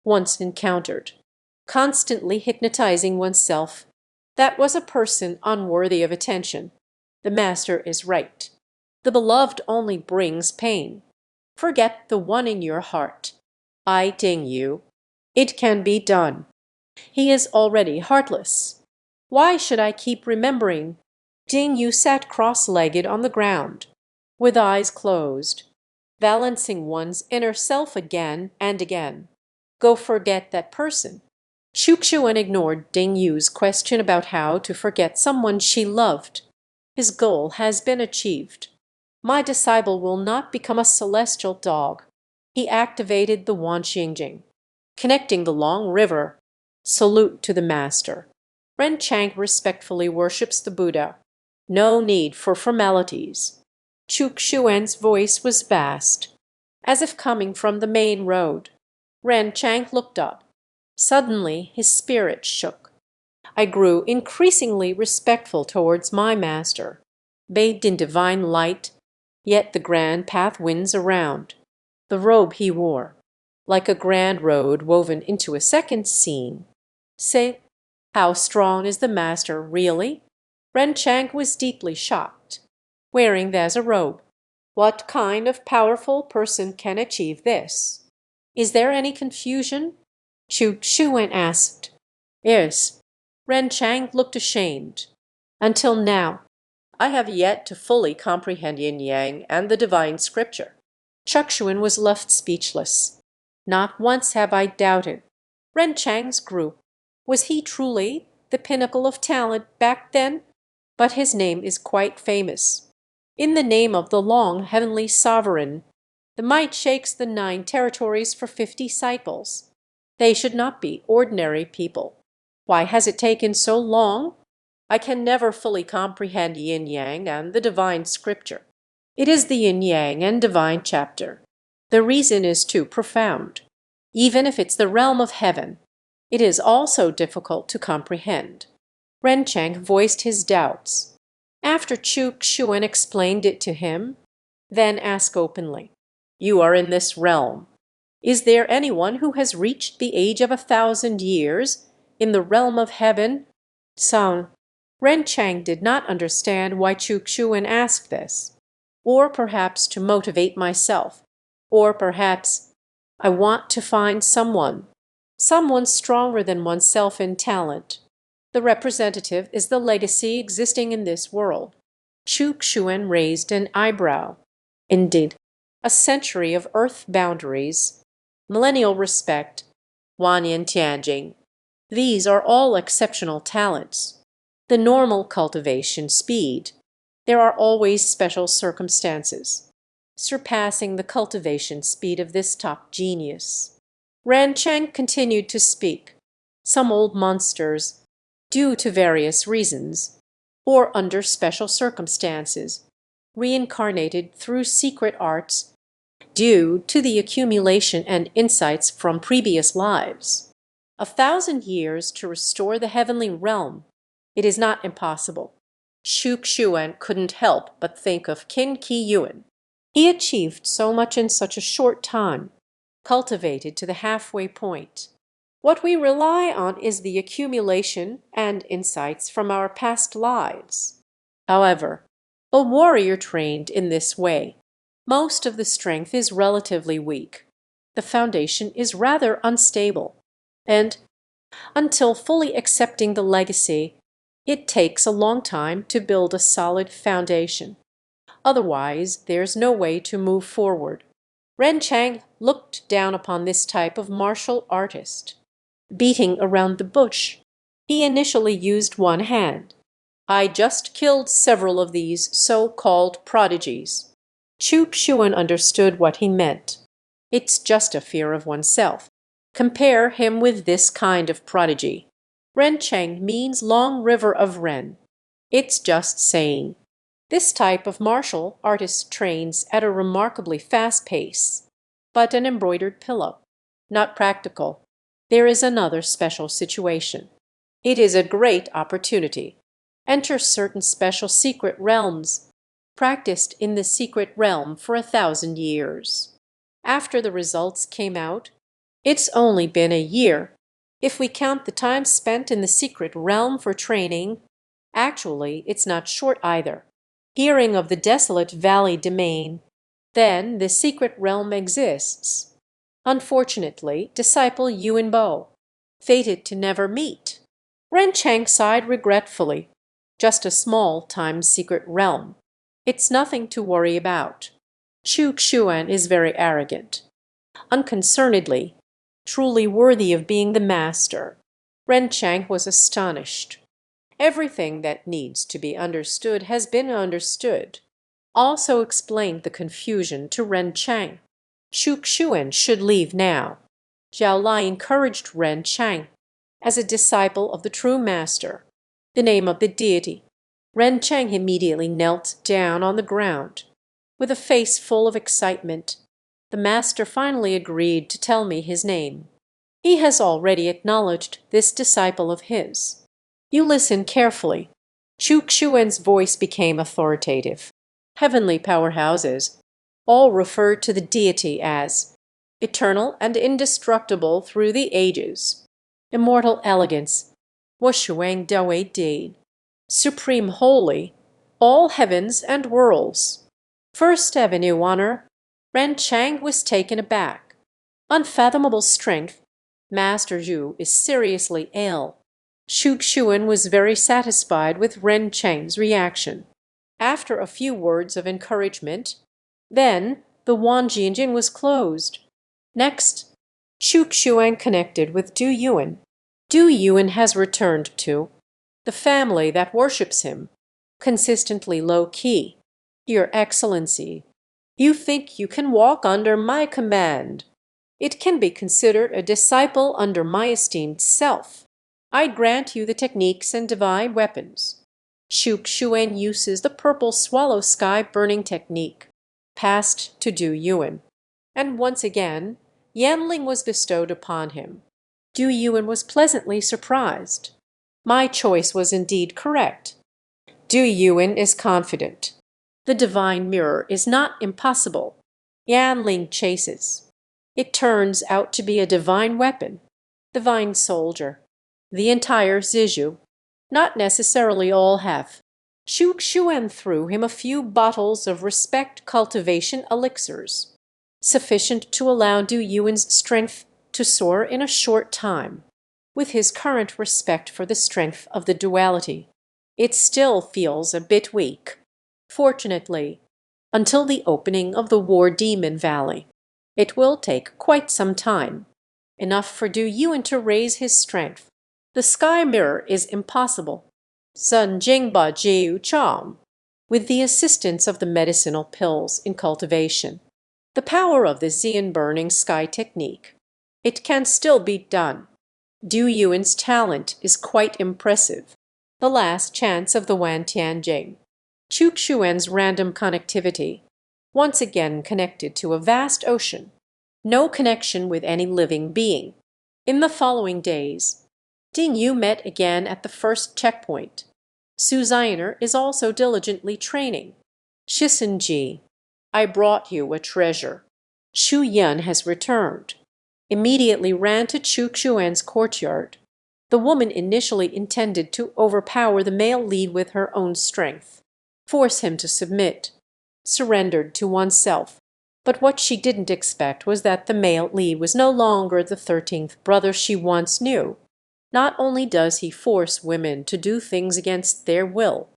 Once encountered. Constantly hypnotizing oneself. That was a person unworthy of attention. The master is right. The beloved only brings pain. Forget the one in your heart. I ding you. It can be done. He is already heartless. Why should I keep remembering? Ding Yu sat cross-legged on the ground, with eyes closed, balancing one's inner self again and again. Go forget that person. Shukshuan ignored Ding Yu's question about how to forget someone she loved. His goal has been achieved. My disciple will not become a celestial dog. He activated the Wanxingjing, connecting the long river. Salute to the master. Ren Chang respectfully worships the Buddha. No need for formalities. Chukshuan's voice was vast, as if coming from the main road. Ren Chang looked up. Suddenly his spirit shook. I grew increasingly respectful towards my master, bathed in divine light, yet the grand path winds around. The robe he wore, like a grand road woven into a second scene. Say, how strong is the master really? Ren Chang was deeply shocked. Wearing as a robe. What kind of powerful person can achieve this? Is there any confusion? Chu Xuan asked. Yes. Ren Chang looked ashamed. Until now, I have yet to fully comprehend yin yang and the divine scripture. Chukshuan was left speechless. Not once have I doubted. Ren Chang's group. Was he truly the pinnacle of talent back then? But his name is quite famous. In the name of the long heavenly sovereign, the might shakes the 9 territories for 50 cycles. They should not be ordinary people. Why has it taken so long? I can never fully comprehend yin-yang and the divine scripture. It is the yin-yang and divine chapter. The reason is too profound. Even if it's the realm of heaven, it is also difficult to comprehend. Ren Chang voiced his doubts. After Chu Xuan explained it to him, then asked openly, You are in this realm. Is there anyone who has reached the age of 1,000 years in the realm of heaven? Son, Ren Chang did not understand why Chu Xuan asked this. Or perhaps to motivate myself. Or perhaps I want to find someone stronger than oneself in talent. The representative is the legacy existing in this world. Chu Xuan raised an eyebrow. Indeed, a century of earth boundaries, millennial respect, Wanyan Tianjing. These are all exceptional talents. The normal cultivation speed. There are always special circumstances. surpassing the cultivation speed of this top genius. Ren Cheng continued to speak. Some old monsters, due to various reasons, or under special circumstances, reincarnated through secret arts due to the accumulation and insights from previous lives. 1,000 years to restore the heavenly realm. It is not impossible. Xu Xuan couldn't help but think of Qin Qi Yuan. He achieved so much in such a short time, cultivated to the halfway point. What we rely on is the accumulation and insights from our past lives. However, a warrior trained in this way, most of the strength is relatively weak. The foundation is rather unstable, and until fully accepting the legacy, it takes a long time to build a solid foundation. Otherwise, there's no way to move forward. Ren Chang looked down upon this type of martial artist. Beating around the bush, he initially used one hand. I just killed several of these so-called prodigies. Chu Xuan understood what he meant. It's just a fear of oneself. Compare him with this kind of prodigy. Ren Cheng means long river of Ren. It's just saying. This type of martial artist trains at a remarkably fast pace. But an embroidered pillow. Not practical. There is another special situation. It is a great opportunity. Enter certain special secret realms. Practiced in the secret realm for 1,000 years. After the results came out, it's only been a year. If we count the time spent in the secret realm for training, actually it's not short either. Hearing of the desolate valley domain, then the secret realm exists. Unfortunately, disciple Yuan Bo, fated to never meet. Ren Chang sighed regretfully. Just a small time secret realm. It's nothing to worry about. Chu Xuan is very arrogant. Unconcernedly, truly worthy of being the master. Ren Chang was astonished. Everything that needs to be understood has been understood. Also explained the confusion to Ren Chang. Xu Xuan should leave now. Zhao Lai encouraged Ren Chang as a disciple of the true master, the name of the deity. Ren Chang immediately knelt down on the ground. With a face full of excitement, the master finally agreed to tell me his name. He has already acknowledged this disciple of his. You listen carefully. Chu Xuan's voice became authoritative. Heavenly powerhouses all refer to the deity as eternal and indestructible through the ages, immortal elegance, Wushuang Dawei Di, supreme holy, all heavens and worlds. First Avenue honor. Ren Chang was taken aback. Unfathomable strength. Master Zhu is seriously ill. Xu Xuan was very satisfied with Ren Chang's reaction. After a few words of encouragement, then the Wan Jinjin was closed. Next, Xu Xuan connected with Du Yuan. Du Yuan has returned to the family that worships him, consistently low-key. Your Excellency, you think you can walk under my command. It can be considered a disciple under my esteemed self. I grant you the techniques and divine weapons. Xu Xuan uses the purple swallow sky burning technique, passed to Du Yuan. And once again, Yanling was bestowed upon him. Du Yuan was pleasantly surprised. My choice was indeed correct. Du Yuan is confident. The divine mirror is not impossible. Yanling chases. It turns out to be a divine weapon, divine soldier. The entire Zizhu, not necessarily all have. Xu Xuan threw him a few bottles of respect cultivation elixirs, sufficient to allow Du Yuan's strength to soar in a short time. With his current respect for the strength of the duality, it still feels a bit weak. Fortunately, until the opening of the War Demon Valley, it will take quite some time, enough for Du Yuan to raise his strength. The sky mirror is impossible. Sun Jingba Jiu Chom. with the assistance of the medicinal pills in cultivation. The power of the Xian burning sky technique. It can still be done. Du Yuan's talent is quite impressive. The last chance of the Wan Tianjing. Chu Xuan's random connectivity, once again connected to a vast ocean. No connection with any living being. In the following days, Ding Yu met again at the first checkpoint. Su Zioner is also diligently training. Shisenji, I brought you a treasure. Shu Yan has returned. Immediately ran to Chu Xuan's courtyard. The woman initially intended to overpower the male lead with her own strength, force him to submit, surrendered to oneself. But what she didn't expect was that the male lead was no longer the 13th brother she once knew. Not only does he force women to do things against their will,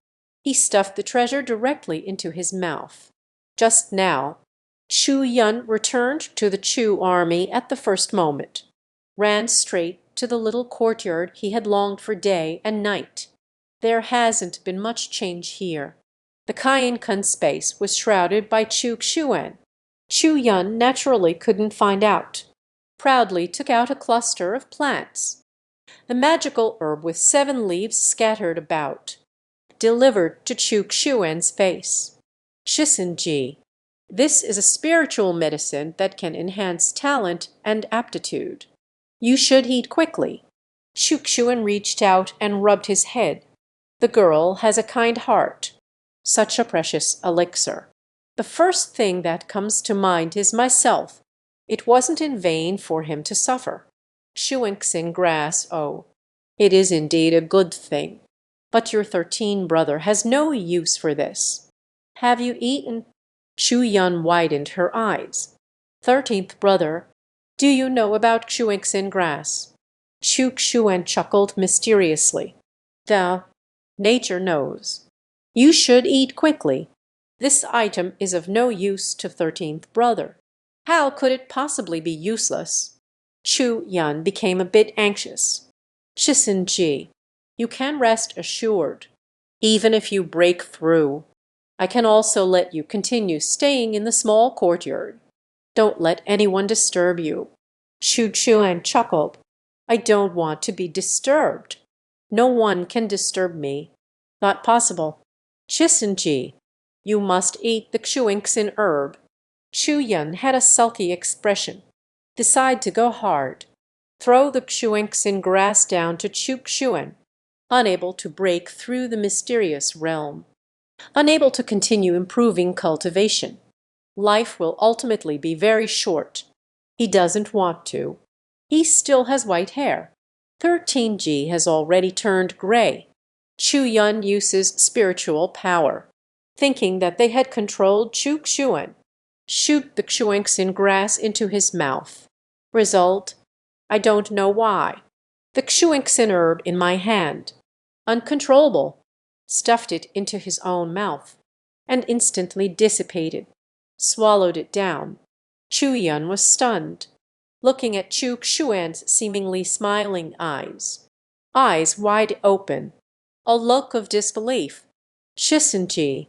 he stuffed the treasure directly into his mouth. Just now, Chu Yun returned to the Chu army at the first moment, ran straight to the little courtyard he had longed for day and night. There hasn't been much change here. The Kun space was shrouded by Chu Xuan. Chu Yun naturally couldn't find out. Proudly took out a cluster of plants. The magical herb with 7 leaves scattered about. Delivered to Chu Xuan's face. Shisenji. This is a spiritual medicine that can enhance talent and aptitude. You should eat quickly. Chu Xuan reached out and rubbed his head. The girl has a kind heart. Such a precious elixir. The first thing that comes to mind is myself. It wasn't in vain for him to suffer. Shuixin grass, oh, it is indeed a good thing. But your 13 brother has no use for this. Have you eaten? Shu Yun widened her eyes. 13th brother, do you know about Shuixin grass? Chu Xuan chuckled mysteriously. The nature knows. You should eat quickly. This item is of no use to 13th brother. How could it possibly be useless? Chu Yun became a bit anxious. Shisenji, you can rest assured. Even if you break through, I can also let you continue staying in the small courtyard. Don't let anyone disturb you. Shu Chuan chuckled. I don't want to be disturbed. No one can disturb me. Not possible. Shisenji, you must eat the Xuixin herb. Chu Yun had a sulky expression. Decide to go hard. Throw the Xuixin grass down to Chu Xuan, unable to break through the mysterious realm. Unable to continue improving cultivation. Life will ultimately be very short. He doesn't want to. He still has white hair. 13G has already turned gray. Chu Yun uses spiritual power, thinking that they had controlled Chu Xuan. Shoot the Xuixin grass into his mouth. Result, I don't know why. The Xuixin herb in my hand. Uncontrollable. Stuffed it into his own mouth, and instantly dissipated. Swallowed it down. Chu Yun was stunned, looking at Chu Xuan's seemingly smiling eyes. Eyes wide open. A look of disbelief. Shisenji,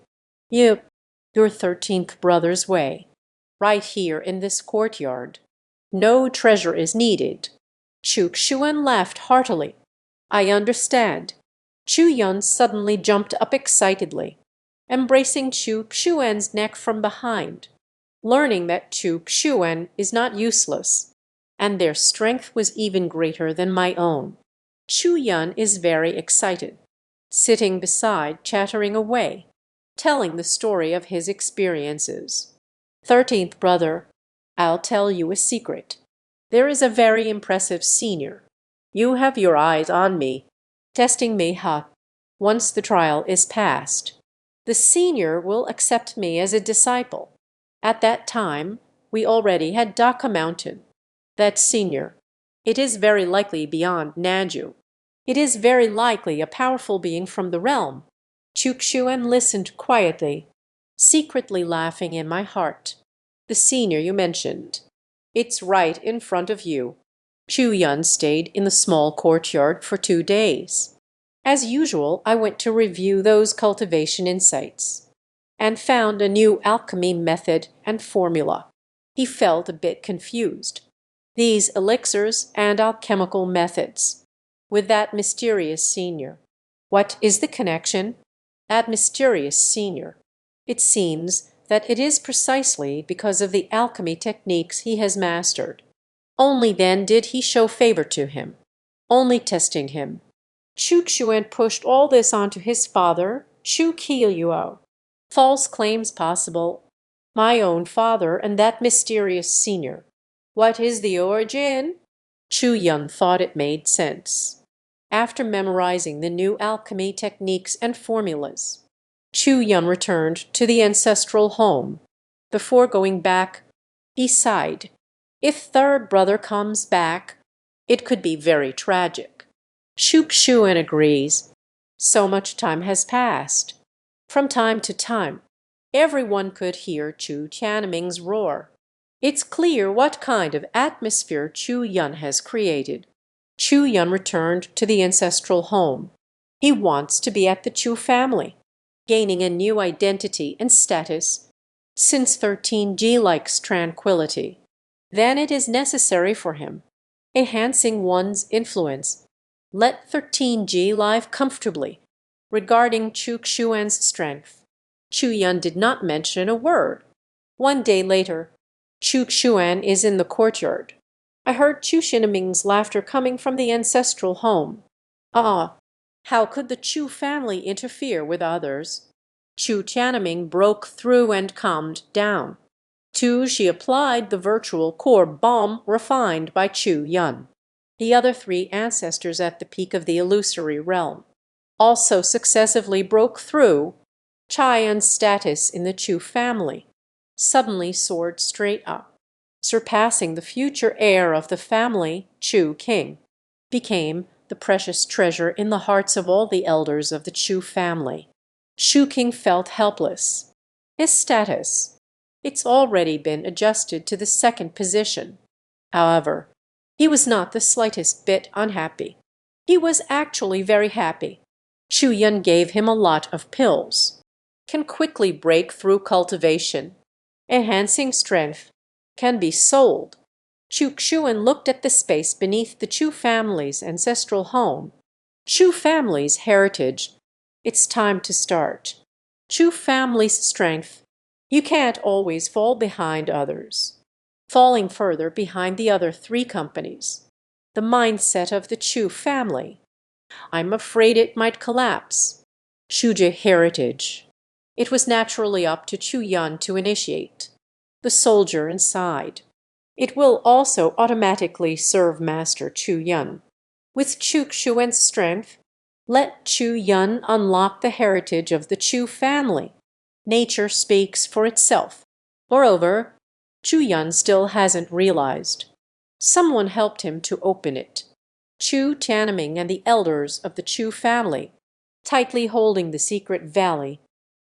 your 13th brother's way. Right here in this courtyard. No treasure is needed. Chu Xuan laughed heartily. I understand. Chu Yun suddenly jumped up excitedly, embracing Chu Xuan's neck from behind, learning that Chu Xuan is not useless, and their strength was even greater than my own. Chu Yun is very excited, sitting beside, chattering away, telling the story of his experiences. 13th brother, I'll tell you a secret. There is a very impressive senior. You have your eyes on me, testing me, once the trial is passed. The senior will accept me as a disciple. At that time, we already had Daka Mountain. That senior, it is very likely beyond Nanju. It is very likely a powerful being from the realm. Chu Xuan listened quietly, secretly laughing in my heart. The senior you mentioned. It's right in front of you. Chu Yun stayed in the small courtyard for 2 days. As usual, I went to review those cultivation insights. and found a new alchemy method and formula. He felt a bit confused. These elixirs and alchemical methods. With that mysterious senior. What is the connection? That mysterious senior. It seems that it is precisely because of the alchemy techniques he has mastered. Only then did he show favor to him, only testing him. Chukshuen pushed all this onto his father, Chu Qiluo. False claims possible. My own father and that mysterious senior. What is the origin? Chu Yun thought it made sense. After memorizing the new alchemy techniques and formulas, Chu Yun returned to the ancestral home. Before going back, he sighed. If third brother comes back, it could be very tragic. Shukshuen agrees. So much time has passed. From time to time, everyone could hear Chu Tianming's roar. It's clear what kind of atmosphere Chu Yun has created. Chu Yun returned to the ancestral home. He wants to be at the Chu family, gaining a new identity and status. Since 13G likes tranquility, then it is necessary for him, enhancing one's influence. Let 13G live comfortably. Regarding Chukshuan's strength, Chu Yun did not mention a word. One day later, Chukshuan is in the courtyard. I heard Chu Shinming's laughter coming from the ancestral home. Ah, how could the Chu family interfere with others? Chu Tianming broke through and calmed down. To she applied the virtual core bomb refined by Chu Yun. The other three ancestors at the peak of the illusory realm also successively broke through. Chayun's status in the Chu family suddenly soared straight up, surpassing the future heir of the family, Chu King, became the precious treasure in the hearts of all the elders of the Chu family. Chu King felt helpless. His status, it's already been adjusted to the second position. However, he was not the slightest bit unhappy. He was actually very happy. Chu Yun gave him a lot of pills. Can quickly break through cultivation. Enhancing strength. Can be sold. Chukshuan looked at the space beneath the Chu family's ancestral home. Chu family's heritage. It's time to start. Chu family's strength. You can't always fall behind others. Falling further behind the other three companies. The mindset of the Chu family. I'm afraid it might collapse. Shuja heritage. It was naturally up to Chu Yun to initiate. The soldier inside. It will also automatically serve Master Chu Yun. With Chukshuen's strength, let Chu Yun unlock the heritage of the Chu family. Nature speaks for itself. Moreover, Chu Yun still hasn't realized. Someone helped him to open it. Chu Tianming and the elders of the Chu family, tightly holding the secret valley,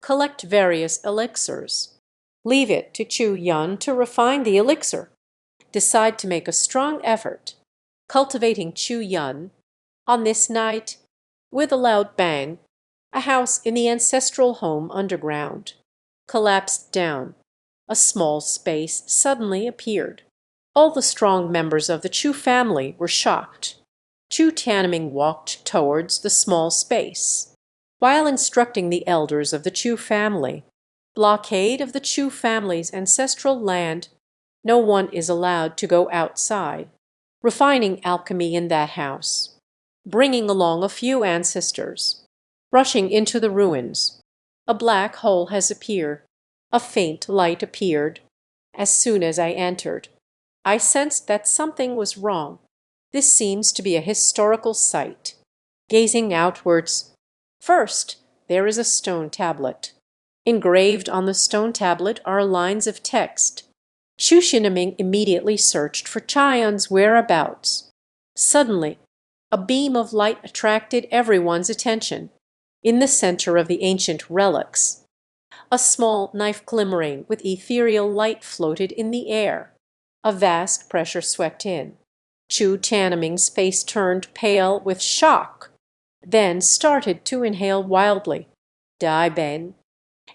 collect various elixirs. Leave it to Chu Yun to refine the elixir. Decide to make a strong effort. Cultivating Chu Yun. On this night, with a loud bang, a house in the ancestral home underground collapsed down. A small space suddenly appeared. All the strong members of the Chu family were shocked. Chu Tianming walked towards the small space. While instructing the elders of the Chu family, blockade of the Chu family's ancestral land, no one is allowed to go outside. Refining alchemy in that house. Bringing along a few ancestors. Rushing into the ruins. A black hole has appeared. A faint light appeared. As soon as I entered, I sensed that something was wrong. This seems to be a historical site. Gazing outwards, first there is a stone tablet. Engraved on the stone tablet are lines of text. Xu Shinming immediately searched for Chayun's whereabouts. Suddenly, a beam of light attracted everyone's attention. In the center of the ancient relics, a small knife glimmering with ethereal light floated in the air. A vast pressure swept in. Chu Tianming's face turned pale with shock, then started to inhale wildly. Dai Ben.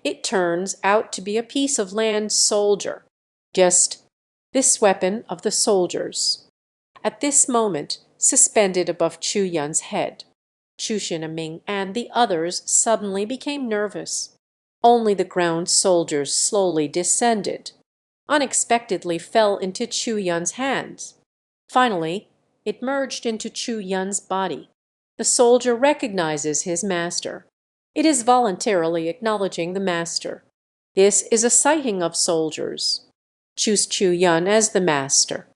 It turns out to be a piece of land soldier, just this weapon of the soldiers. At this moment, suspended above Chu Yun's head, Chu Ming and the others suddenly became nervous. Only the ground soldiers slowly descended, unexpectedly fell into Chu Yun's hands. Finally, it merged into Chu Yun's body. The soldier recognizes his master. It is voluntarily acknowledging the master. This is a sighting of soldiers. Choose Chu Yun as the master.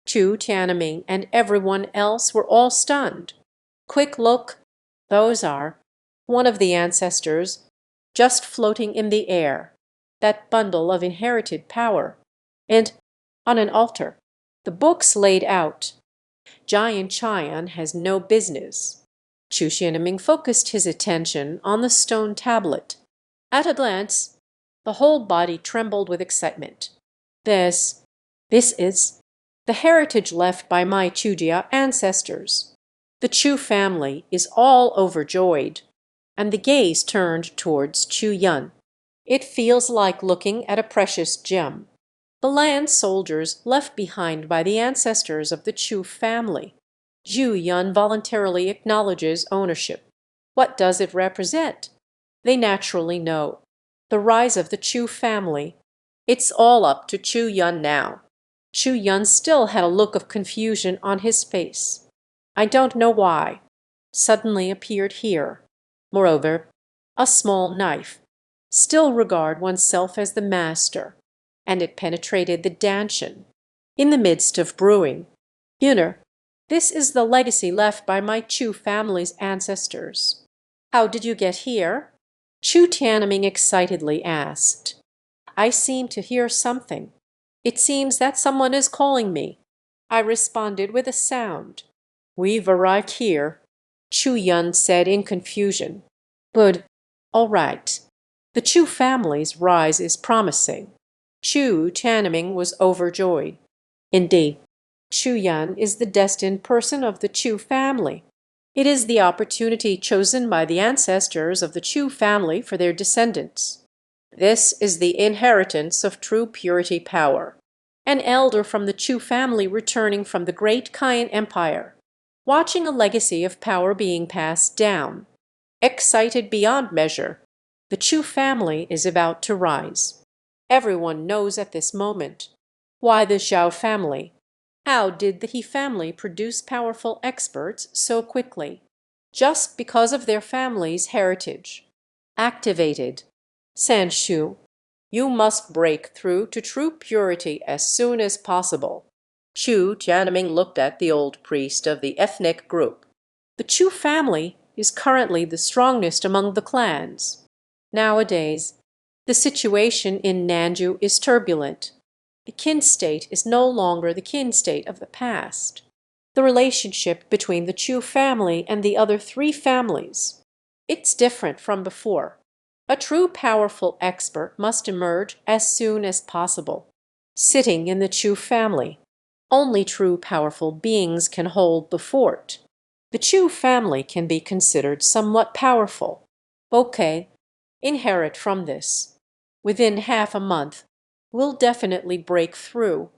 Chu Tianming and everyone else were all stunned. Quick look. Those are one of the ancestors, just floating in the air, that bundle of inherited power, and on an altar, the books laid out. Giant Chian has no business. Chu Xianming focused his attention on the stone tablet. At a glance, the whole body trembled with excitement. This is the heritage left by my Chujia ancestors. The Chu family is all overjoyed, and the gaze turned towards Chu Yun. It feels like looking at a precious gem. The land soldiers left behind by the ancestors of the Chu family. Zhu Yun voluntarily acknowledges ownership. What does it represent? They naturally know. The rise of the Chu family. It's all up to Chu Yun now. Chu Yun still had a look of confusion on his face. I don't know why. Suddenly appeared here. Moreover, a small knife. Still regard oneself as the master. And it penetrated the dantian. In the midst of brewing. Yunner, this is the legacy left by my Chu family's ancestors. How did you get here? Chu Tianming excitedly asked. I seem to hear something. It seems that someone is calling me. I responded with a sound. We've arrived here, Chu Yun said in confusion. Good. All right. The Chu family's rise is promising. Chu Tianming was overjoyed. Indeed, Chu Yun is the destined person of the Chu family. It is the opportunity chosen by the ancestors of the Chu family for their descendants. This is the inheritance of true purity power. An elder from the Chu family returning from the great Kayan Empire, watching a legacy of power being passed down. Excited beyond measure, the Chu family is about to rise. Everyone knows at this moment. Why the Zhao family? How did the He family produce powerful experts so quickly? Just because of their family's heritage. Activated. Sanshu, you must break through to true purity as soon as possible. Chu Tianming looked at the old priest of the ethnic group. The Chu family is currently the strongest among the clans. Nowadays, the situation in Nanju is turbulent. The kin state is no longer the kin state of the past. The relationship between the Chu family and the other three families, it's different from before. A true powerful expert must emerge as soon as possible. Sitting in the Chu family, only true powerful beings can hold the fort. The Chu family can be considered somewhat powerful. Okay, inherit from this. Within half a month, we'll definitely break through.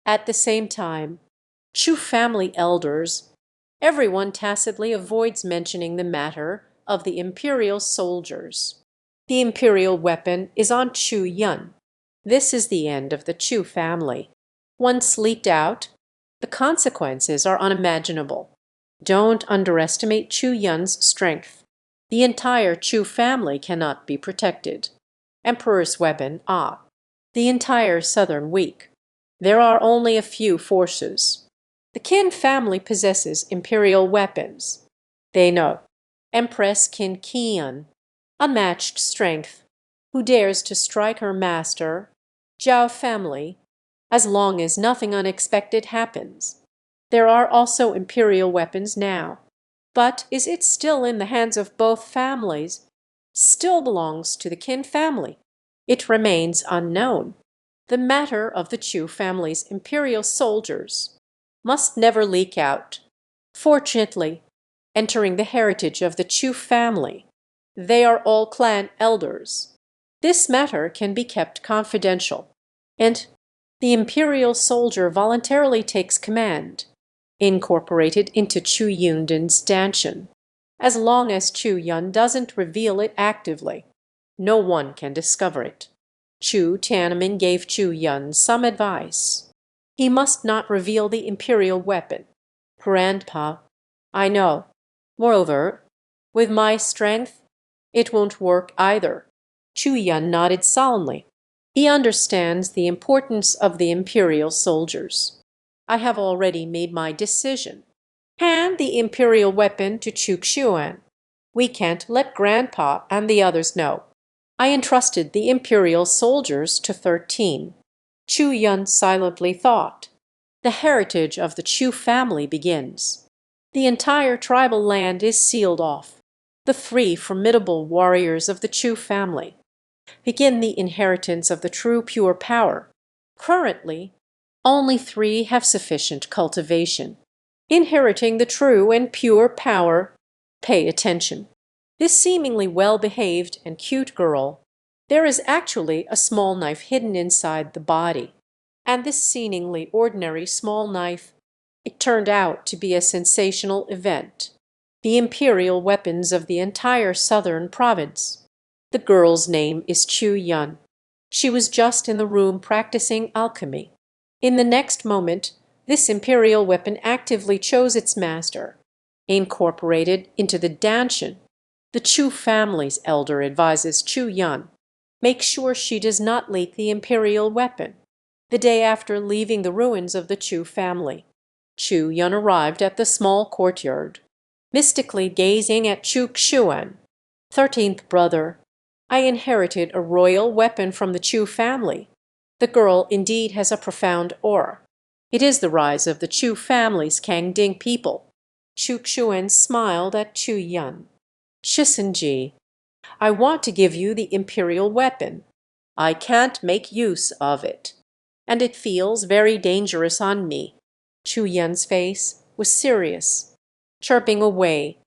At the same time, Chu family elders, everyone tacitly avoids mentioning the matter of the imperial soldiers. The imperial weapon is on Chu Yun. This is the end of the Chu family. Once leaked out, the consequences are unimaginable. Don't underestimate Chu Yun's strength. The entire Chu family cannot be protected. Emperor's weapon, the entire southern weak. There are only a few forces. The Qin family possesses imperial weapons. They know. Empress Qin Qian, unmatched strength. Who dares to strike her master? Zhao family, as long as nothing unexpected happens. There are also imperial weapons now. But is it still in the hands of both families? Still belongs to the Qin family. It remains unknown. The matter of the Chu family's imperial soldiers must never leak out. Fortunately, entering the heritage of the Chu family, they are all clan elders. This matter can be kept confidential, and the imperial soldier voluntarily takes command, incorporated into Chu Yunden's Danshan. As long as Chu Yun doesn't reveal it actively, no one can discover it. Chu Tianmin gave Chu Yun some advice. He must not reveal the imperial weapon. Grandpa, I know. Moreover, with my strength, it won't work either. Chu Yun nodded solemnly. He understands the importance of the imperial soldiers. I have already made my decision. Hand the imperial weapon to Chuxuan. We can't let Grandpa and the others know. I entrusted the imperial soldiers to 13. Chu Yun silently thought. The heritage of the Chu family begins. The entire tribal land is sealed off. The three formidable warriors of the Chu family begin the inheritance of the true pure power. Currently, only three have sufficient cultivation. Inheriting the true and pure power, pay attention. This seemingly well-behaved and cute girl, there is actually a small knife hidden inside the body. And this seemingly ordinary small knife, it turned out to be a sensational event. The imperial weapons of the entire southern province. The girl's name is Chu Yun. She was just in the room practicing alchemy. In the next moment, this imperial weapon actively chose its master, incorporated into the Danshan. The Chu family's elder advises Chu Yun, make sure she does not leak the imperial weapon. The day after leaving the ruins of the Chu family, Chu Yun arrived at the small courtyard, mystically gazing at Chu Xuan. 13th brother, I inherited a royal weapon from the Chu family. The girl indeed has a profound aura. It is the rise of the Chu family's Kangding people. Chu Xuan smiled at Chu Yun. Shisenji, I want to give you the imperial weapon. I can't make use of it, and it feels very dangerous on me. Chu Yun's face was serious, chirping away.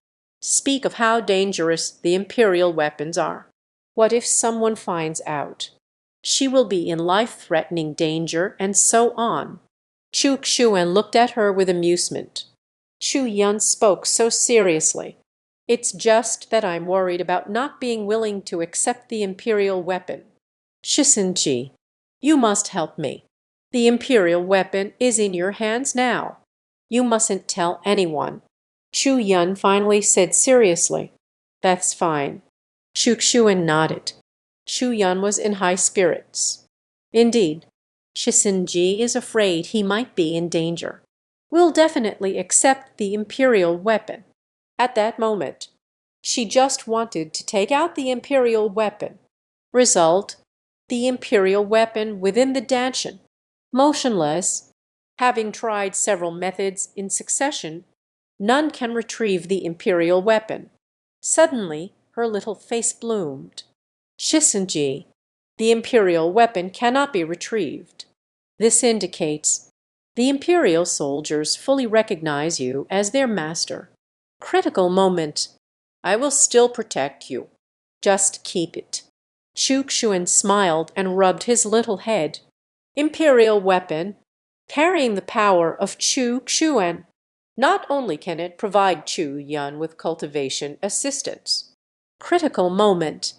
Speak of how dangerous the imperial weapons are. What if someone finds out? She will be in life-threatening danger, and so on. Chu Xuan looked at her with amusement. Chu Yun spoke so seriously. It's just that I'm worried about not being willing to accept the imperial weapon. Shisenji, you must help me. The imperial weapon is in your hands now. You mustn't tell anyone. Chu Yun finally said seriously, that's fine. Chu Xuan nodded. Chu Yun was in high spirits. Indeed, Shisenji is afraid he might be in danger. We'll definitely accept the imperial weapon. At that moment, she just wanted to take out the imperial weapon. Result, the imperial weapon within the Danshan. Motionless, having tried several methods in succession, none can retrieve the imperial weapon. Suddenly, her little face bloomed. Shisenji, the imperial weapon cannot be retrieved. This indicates the imperial soldiers fully recognize you as their master. Critical moment. I will still protect you. Just keep it. Chu Xuan smiled and rubbed his little head. Imperial weapon, carrying the power of Chu Xuan. Not only can it provide Chu Yun with cultivation assistance. Critical moment.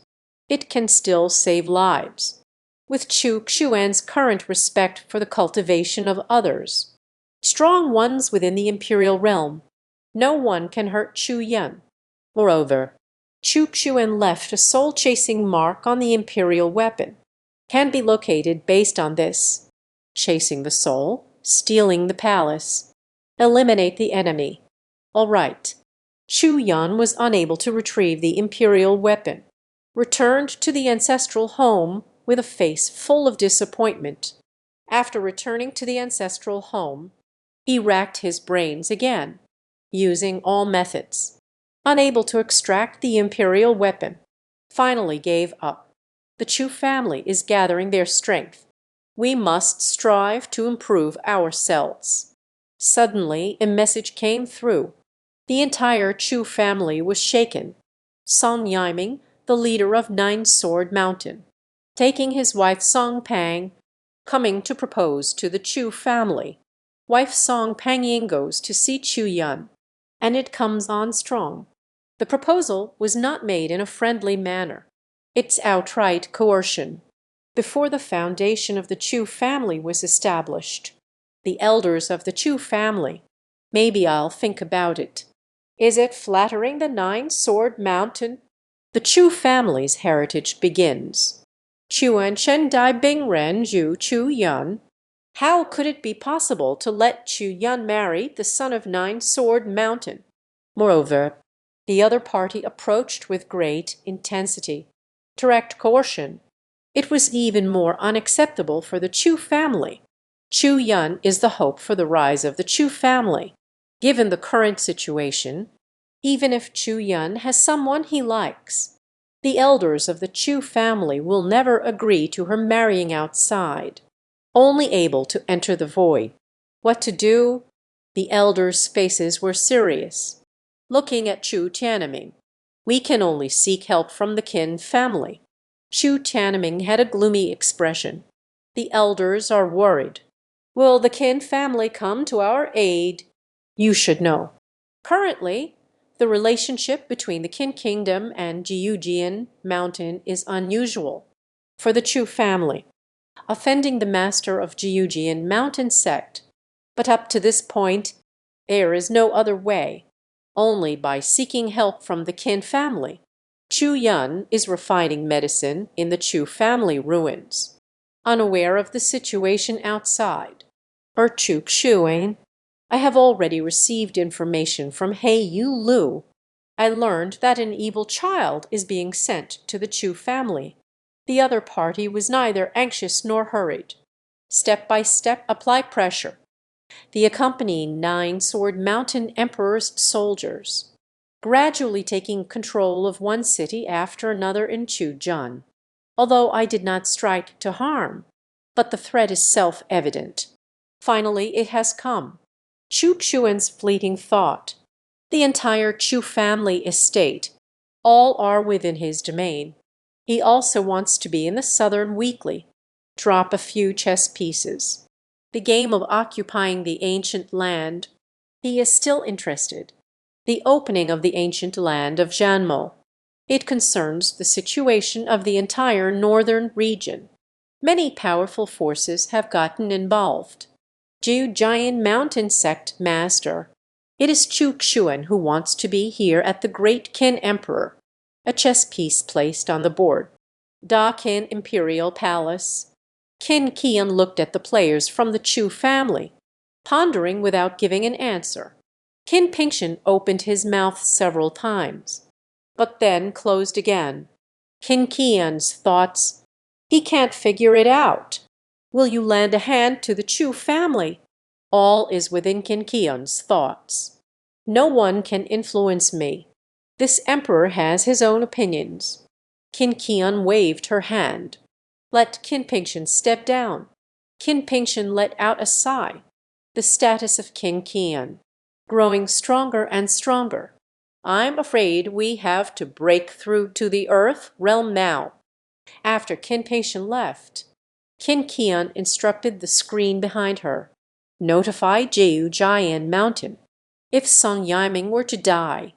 It can still save lives. With Chu Xuan's current respect for the cultivation of others. Strong ones within the imperial realm. No one can hurt Chu Yun. Moreover, Chu Xuan left a soul-chasing mark on the imperial weapon. Can be located based on this. Chasing the soul, stealing the palace. Eliminate the enemy. All right. Chu Yun was unable to retrieve the imperial weapon. Returned to the ancestral home with a face full of disappointment. After returning to the ancestral home, he racked his brains again, using all methods. Unable to extract the imperial weapon, finally gave up. The Chu family is gathering their strength. We must strive to improve ourselves. Suddenly, a message came through. The entire Chu family was shaken. Song Yiming, the leader of Nine Sword Mountain, taking his wife Song Pang, coming to propose to the Chu family. Wife Song Pangying goes to see Chu Yun, and it comes on strong. The proposal was not made in a friendly manner. It's outright coercion. Before the foundation of the Chu family was established, the elders of the Chu family, maybe I'll think about it. Is it flattering the Nine-Sword Mountain? The Chu family's heritage begins. Chuan Chen Dai Bing Ren Ju Chu Yun. How could it be possible to let Chu Yun marry the son of Nine-Sword Mountain? Moreover, the other party approached with great intensity, direct coercion. It was even more unacceptable for the Chu family. Chu Yun is the hope for the rise of the Chu family. Given the current situation, even if Chu Yun has someone he likes, the elders of the Chu family will never agree to her marrying outside. Only able to enter the void. What to do? The elders' faces were serious. Looking at Chu Tianming, we can only seek help from the Qin family. Chu Tianming had a gloomy expression. The elders are worried. Will the Qin family come to our aid? You should know. Currently, the relationship between the Qin kingdom and Jiujian mountain is unusual for the Chu family, offending the master of Jiujian mountain sect. But up to this point, there is no other way, only by seeking help from the Qin family. Chu Yun is refining medicine in the Chu family ruins, unaware of the situation outside. Chu Xuan, I have already received information from He Yu Lu. I learned that an evil child is being sent to the Chu family. The other party was neither anxious nor hurried. Step by step apply pressure. The accompanying Nine-Sword Mountain Emperor's soldiers, gradually taking control of one city after another in Chuzhan. Although I did not strike to harm, but the threat is self-evident. Finally it has come. Chu Xuan's fleeting thought. The entire Chu family estate, all are within his domain. He also wants to be in the Southern Weekly. Drop a few chess pieces. The game of occupying the ancient land. He is still interested. The opening of the ancient land of Janmo. It concerns the situation of the entire northern region. Many powerful forces have gotten involved. Jiujian mountain sect master. It is Chu Xuan who wants to be here at the great Qin emperor. A chess piece placed on the board. Da Qin imperial palace. Qin Qian looked at the players from the Chu family, pondering without giving an answer. Qin Pingshan opened his mouth several times, but then closed again. Qin Qian's thoughts. He can't figure it out. Will you lend a hand to the Chu family? All is within Qin Qian's thoughts. No one can influence me. This emperor has his own opinions. Qin Qian waved her hand. Let Qin Pingshan step down. Qin Pingshan let out a sigh. The status of Qin Qian, growing stronger and stronger. I'm afraid we have to break through to the earth realm now. After Qin Pingshan left, Qin Qian instructed the screen behind her. Notify Jiujian Mountain. If Song Yiming were to die,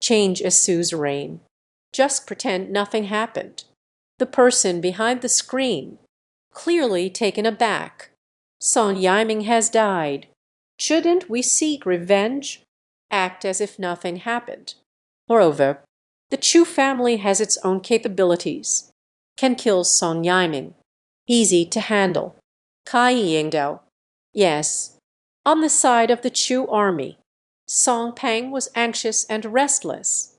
change a suzerain. Just pretend nothing happened. The person behind the screen, clearly taken aback. Song Yiming has died. Shouldn't we seek revenge? Act as if nothing happened. Moreover, the Chu family has its own capabilities. Can kill Song Yiming. Easy to handle. Kai Yingdao. Yes. On the side of the Chu army, Song Pang was anxious and restless.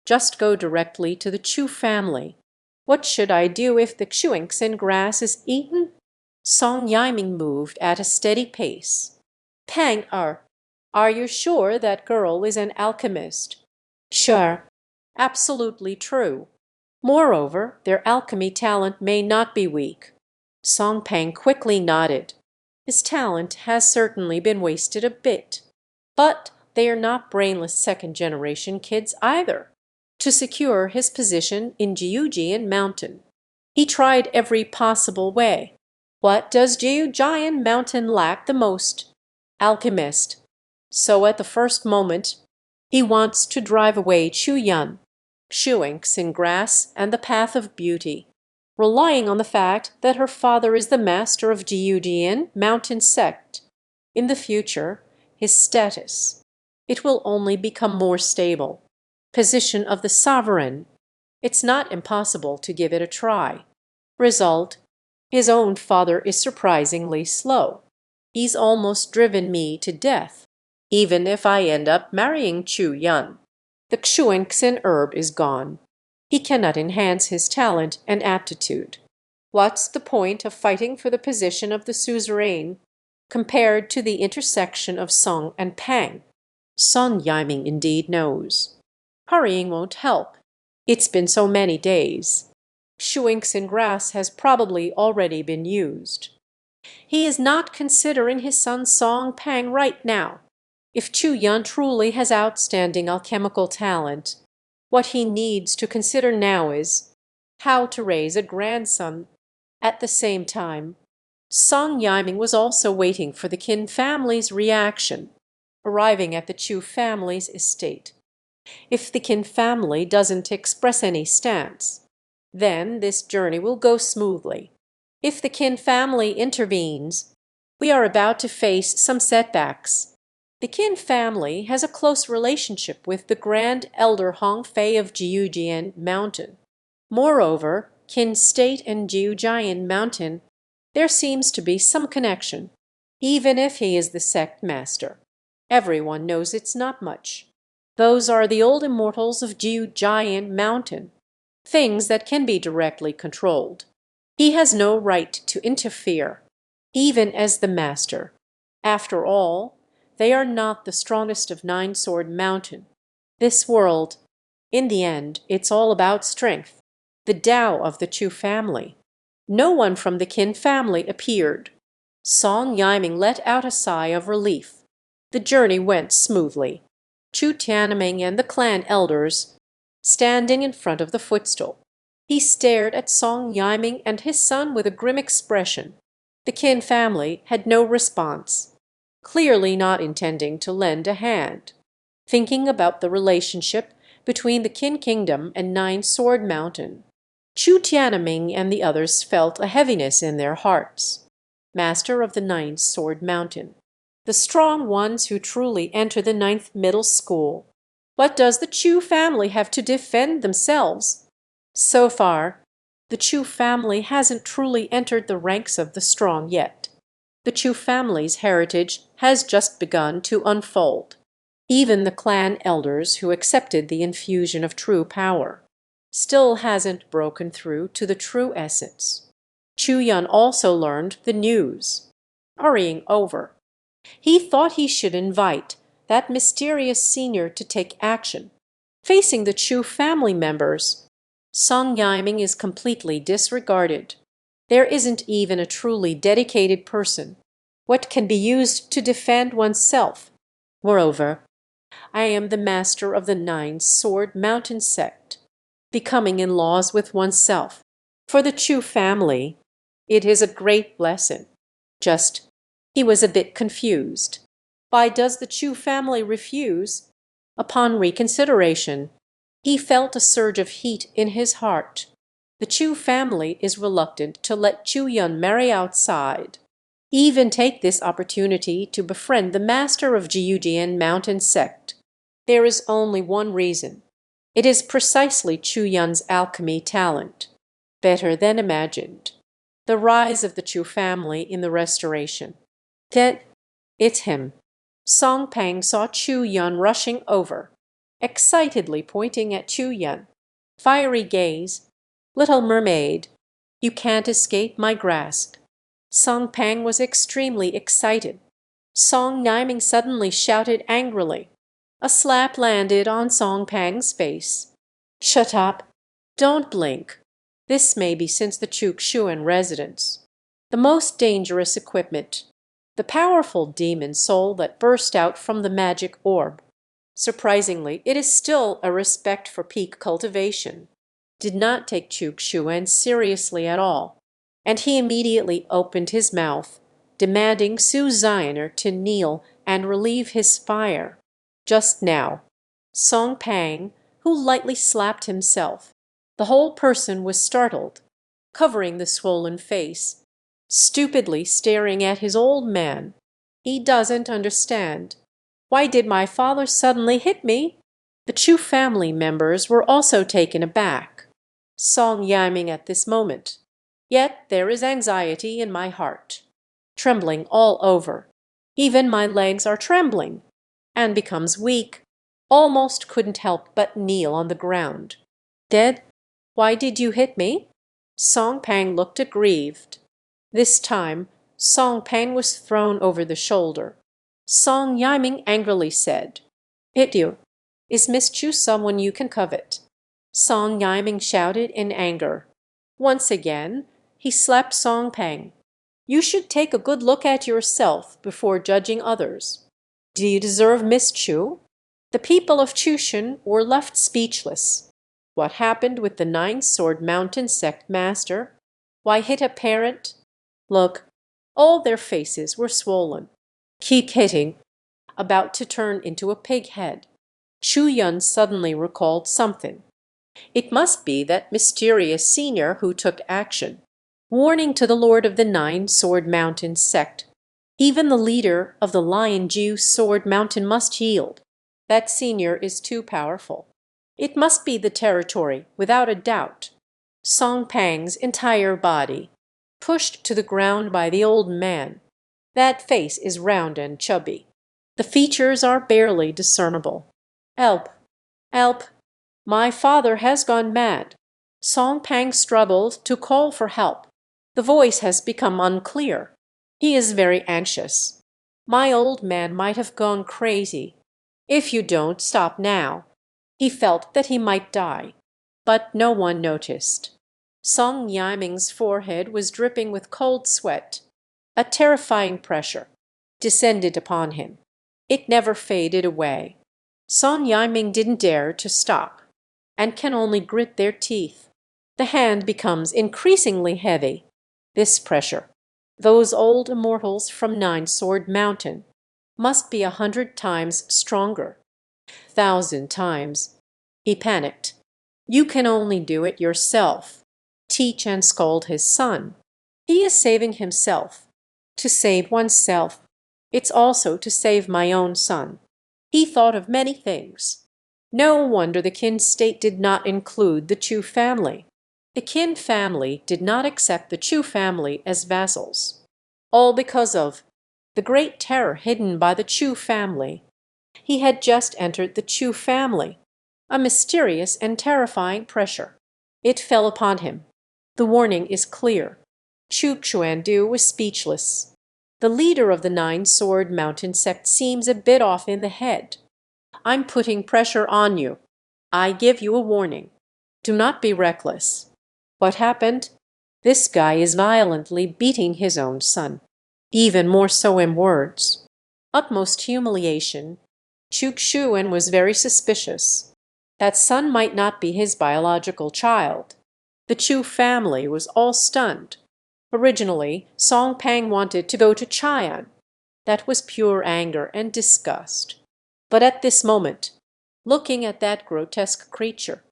Just go directly to the Chu family. What should I do if the Xuingxin grass is eaten? Song Yiming moved at a steady pace. Pang are you sure that girl is an alchemist? Sure. Absolutely true. Moreover, their alchemy talent may not be weak. Song Pang quickly nodded. His talent has certainly been wasted a bit. But they are not brainless second-generation kids either. To secure his position in Jiujian Mountain, He tried every possible way. What does Jiujian Mountain lack the most? Alchemist. So at the first moment, he wants to drive away Chu Yun, Shuinks in grass and the path of beauty, relying on the fact that her father is the master of Jiujian Mountain sect. In the future, his status, it will only become more stable. Position of the sovereign, it's not impossible to give it a try. Result, his own father is surprisingly slow. He's almost driven me to death, even if I end up marrying Chu Yun. The Xuanxin herb is gone. He cannot enhance his talent and aptitude. What's the point of fighting for the position of the suzerain compared to the intersection of Song and Pang? Song Yiming indeed knows. Hurrying won't help. It's been so many days. Shuinks in grass has probably already been used. He is not considering his son Song Pang right now. If Chu Yun truly has outstanding alchemical talent, what he needs to consider now is how to raise a grandson. At the same time, Song Yiming was also waiting for the Qin family's reaction, arriving at the Chu family's estate. If the Qin family doesn't express any stance, then this journey will go smoothly. If the Qin family intervenes, we are about to face some setbacks. The Qin family has a close relationship with the Grand Elder Hong Fei of Jiujian Mountain. Moreover, Qin State and Jiujian Mountain, there seems to be some connection, even if he is the sect master. Everyone knows it's not much. Those are the old immortals of Jiujian Mountain, things that can be directly controlled. He has no right to interfere, even as the master. After all, they are not the strongest of Nine Sword Mountain. This world, in the end, it's all about strength. The Tao of the Chu family. No one from the Qin family appeared. Song Yiming let out a sigh of relief. The journey went smoothly. Chu Tianming and the clan elders standing in front of the footstool. He stared at Song Yiming and his son with a grim expression. The Qin family had no response, clearly not intending to lend a hand. Thinking about the relationship between the Qin kingdom and Nine Sword Mountain, Chu Tianming and the others felt a heaviness in their hearts. Master of the Ninth Sword Mountain, the strong ones who truly enter the ninth middle school. What does the Chu family have to defend themselves? So far, the Chu family hasn't truly entered the ranks of the strong yet. The Chu family's heritage has just begun to unfold. Even the clan elders who accepted the infusion of true power still hasn't broken through to the true essence. Chu Yun also learned the news. Hurrying over, he thought he should invite that mysterious senior to take action. Facing the Chu family members, Song Yiming is completely disregarded. There isn't even a truly dedicated person. What can be used to defend oneself? Moreover, I am the master of the Nine Sword Mountain sect. Becoming in laws with oneself. For the Chu family, it is a great blessing. Just, he was a bit confused. Why does the Chu family refuse? Upon reconsideration, he felt a surge of heat in his heart. The Chu family is reluctant to let Chu Yun marry outside. Even take this opportunity to befriend the master of Jiujian Mountain sect. There is only one reason. It is precisely Chu Yun's alchemy talent. Better than imagined. The rise of the Chu family in the Restoration. Then, it's him. Song Pang saw Chu Yun rushing over, excitedly pointing at Chu Yun. Fiery gaze. Little mermaid, you can't escape my grasp. Song Pang was extremely excited. Song Yiming suddenly shouted angrily. A slap landed on Song Pang's face. Shut up. Don't blink. This may be since the Chukshuan residence. The most dangerous equipment. The powerful demon soul that burst out from the magic orb. Surprisingly, it is still a respect for peak cultivation. did not take Chuk seriously at all, and he immediately opened his mouth, demanding Su Zioner to kneel and relieve his fire. Just now, Song Pang, who lightly slapped himself, the whole person was startled, covering the swollen face, stupidly staring at his old man. He doesn't understand. Why did my father suddenly hit me? The Chu family members were also taken aback. Song Yiming at this moment. Yet there is anxiety in my heart, trembling all over. Even my legs are trembling, and becomes weak. Almost couldn't help but kneel on the ground. Dead? Why did you hit me? Song Pang looked aggrieved. This time Song Pang was thrown over the shoulder. Song Yiming angrily said, "Hit you. Is Miss Chu someone you can covet?" Song Yiming shouted in anger. Once again he slapped Song Pang. "You should take a good look at yourself before judging others. Do you deserve Miss Chu?" The people of Chushan were left speechless. What happened with the Nine-Sword Mountain sect master? Why hit a parent? Look, all their faces were swollen. Keep hitting. About to turn into a pig head. Chu Yun suddenly recalled something. It must be that mysterious senior who took action, warning to the Lord of the Nine-Sword Mountain sect. Even the leader of the Lion Jew Sword Mountain must yield. That senior is too powerful. It must be the territory, without a doubt. Song Pang's entire body, pushed to the ground by the old man. That face is round and chubby. The features are barely discernible. Help! Help! My father has gone mad. Song Pang struggled to call for help. The voice has become unclear. He is very anxious. My old man might have gone crazy. If you don't stop now. He felt that he might die, but no one noticed. Song Yiming's forehead was dripping with cold sweat. A terrifying pressure descended upon him. It never faded away. Song Yiming didn't dare to stop, and can only grit their teeth. The hand becomes increasingly heavy. This pressure, those old immortals from Nine-Sword Mountain, must be 100 times stronger. 1,000 times. He panicked. You can only do it yourself. Teach and scold his son. He is saving himself. To save oneself, it's also to save my own son. He thought of many things. No wonder the Qin state did not include the Chu family. The Qin family did not accept the Chu family as vassals. All because of the great terror hidden by the Chu family. He had just entered the Chu family. A mysterious and terrifying pressure. It fell upon him. The warning is clear. Chu Xuandu was speechless. The leader of the Nine-Sword Mountain sect seems a bit off in the head. I'm putting pressure on you. I give you a warning. Do not be reckless. What happened? This guy is violently beating his own son. Even more so in words. Utmost humiliation. Chuk Shuen was very suspicious. That son might not be his biological child. The Chu family was all stunned. Originally, Song Pang wanted to go to Chian. That was pure anger and disgust. But at this moment, looking at that grotesque creature,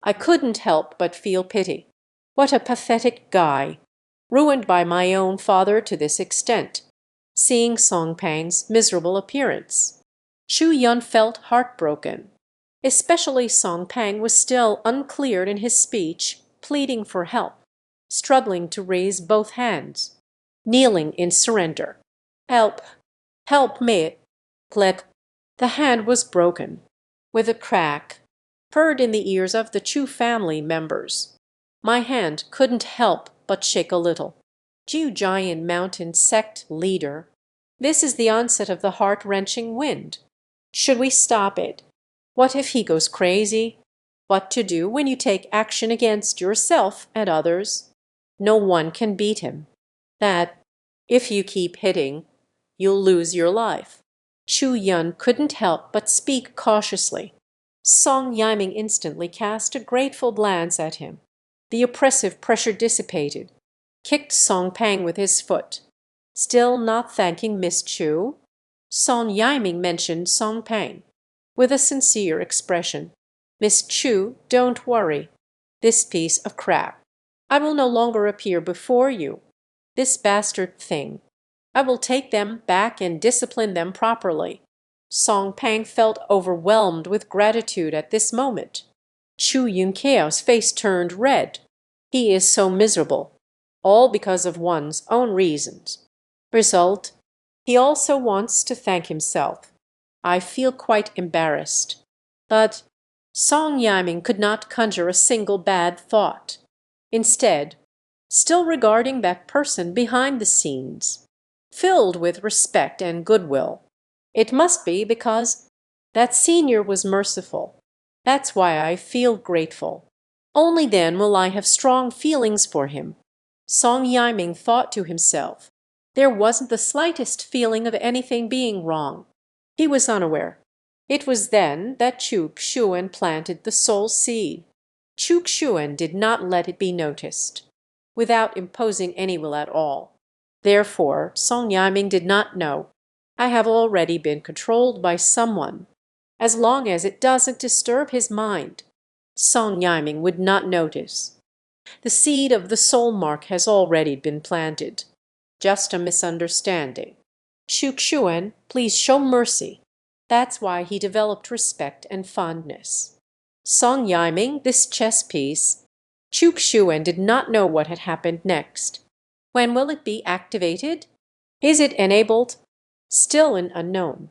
I couldn't help but feel pity. What a pathetic guy, ruined by my own father to this extent, seeing Song Pang's miserable appearance. Chu Yun felt heartbroken. Especially Song Pang was still uncleared in his speech, pleading for help, struggling to raise both hands, kneeling in surrender. Help! Help me! Click! The hand was broken. With a crack, heard in the ears of the Chu family members. My hand couldn't help but shake a little. Chu Giant Mountain sect leader. This is the onset of the heart-wrenching wind. Should we stop it? What if he goes crazy? What to do when you take action against yourself and others? No one can beat him. That, if you keep hitting, you'll lose your life. Chu Yun couldn't help but speak cautiously. Song Yiming instantly cast a grateful glance at him. The oppressive pressure dissipated, kicked Song Pang with his foot. Still not thanking Miss Chu, Song Yiming mentioned Song Pang with a sincere expression. Miss Chu, don't worry. This piece of crap. I will no longer appear before you. This bastard thing. I will take them back and discipline them properly. Song Pang felt overwhelmed with gratitude at this moment. Chu Yunkeo's face turned red. He is so miserable, all because of one's own reasons. Result, he also wants to thank himself. I feel quite embarrassed. But Song Yiming could not conjure a single bad thought. Instead, still regarding that person behind the scenes, filled with respect and goodwill. It must be because that senior was merciful. That's why I feel grateful. Only then will I have strong feelings for him. Song Yiming thought to himself. There wasn't the slightest feeling of anything being wrong. He was unaware. It was then that Chu Xuen planted the soul seed. Chu Xuen did not let it be noticed, without imposing any will at all. Therefore, Song Yiming did not know. I have already been controlled by someone. As long as it doesn't disturb his mind, Song Yiming would not notice. The seed of the soul mark has already been planted. Just a misunderstanding. Chu Xuen, please show mercy. That's why he developed respect and fondness. Song Yiming, this chess piece. Chu Xuen did not know what had happened next. When will it be activated? Is it enabled? Still an unknown.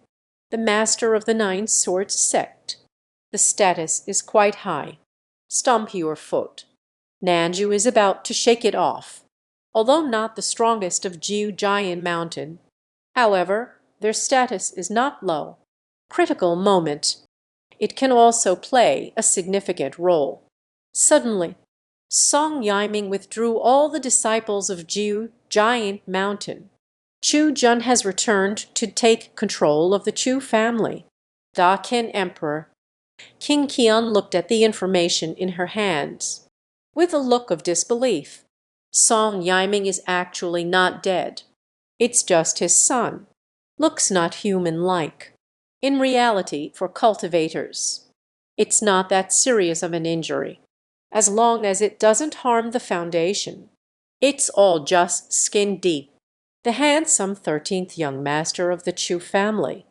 The master of the Nine Swords sect. The status is quite high. Stomp your foot. Nanju is about to shake it off. Although not the strongest of Jiu Giant Mountain, however, their status is not low. Critical moment. It can also play a significant role. Suddenly, Song Yiming withdrew all the disciples of Jiu Giant Mountain. Chu Jun has returned to take control of the Chu family. Da Qin Emperor. King Qian looked at the information in her hands with a look of disbelief. Song Yiming is actually not dead. It's just his son. Looks not human-like. In reality, for cultivators, it's not that serious of an injury. As long as it doesn't harm the foundation, it's all just skin deep. The handsome 13th young master of the Chu family.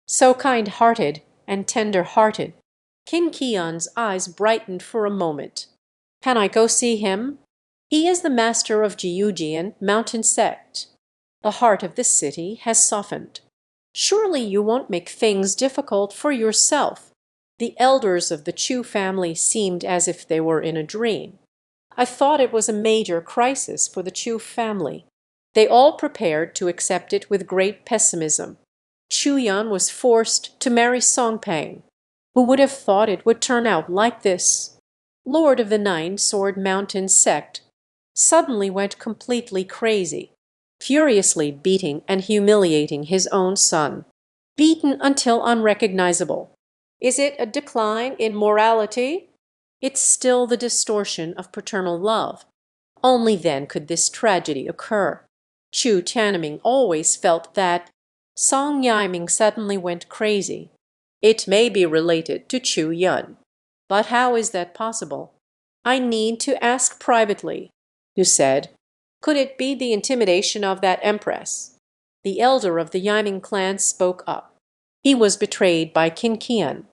So kind-hearted and tender-hearted. Qin Qian's eyes brightened for a moment. Can I go see him? He is the master of Jiujian Mountain sect. The heart of the city has softened. Surely you won't make things difficult for yourself. The elders of the Chu family seemed as if they were in a dream. I thought it was a major crisis for the Chu family. They all prepared to accept it with great pessimism. Chu Yan was forced to marry Song Pang. Who would have thought it would turn out like this? Lord of the Nine Sword Mountain sect suddenly went completely crazy, furiously beating and humiliating his own son. Beaten until unrecognizable. Is it a decline in morality? It's still the distortion of paternal love. Only then could this tragedy occur. Chu Tianming always felt that. Song Yiming suddenly went crazy. It may be related to Chu Yun. But how is that possible? I need to ask privately. You said, could it be the intimidation of that empress? The elder of the Yiming clan spoke up. He was betrayed by Qin Qian,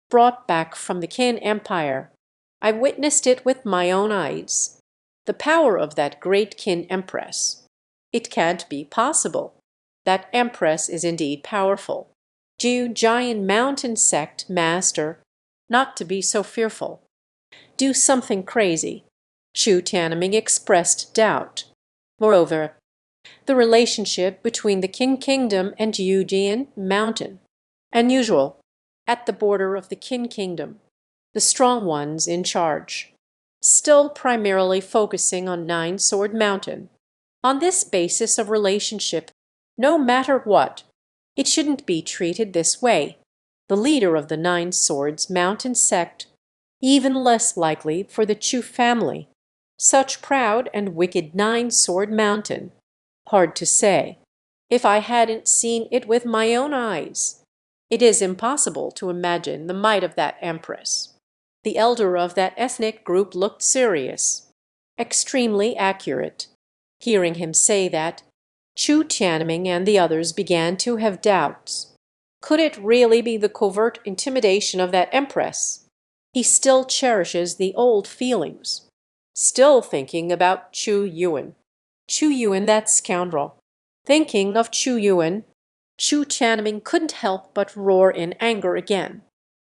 brought back from the Qin Empire. I witnessed it with my own eyes. The power of that great Qin empress. It can't be possible. That empress is indeed powerful. Jiu Giant Mountain sect master, not to be so fearful. Do something crazy. Chu Tianming expressed doubt. Moreover, the relationship between the Qin Kingdom and Jiujian Mountain. Unusual. At the border of the Qin Kingdom. The strong ones in charge. Still primarily focusing on Nine Sword Mountain. On this basis of relationship, no matter what, it shouldn't be treated this way. the leader of the Nine Swords Mountain sect, even less likely for the Chu family. Such proud and wicked Nine-Sword Mountain. Hard to say, if I hadn't seen it with my own eyes. It is impossible to imagine the might of that empress. The elder of that ethnic group looked serious, extremely accurate. Hearing him say that, Chu Tianming and the others began to have doubts. Could it really be the covert intimidation of that empress? He still cherishes the old feelings. Still thinking about Chu Yuan. Chu Yuan, that scoundrel. Thinking of Chu Yuan, Chu Tianming couldn't help but roar in anger again.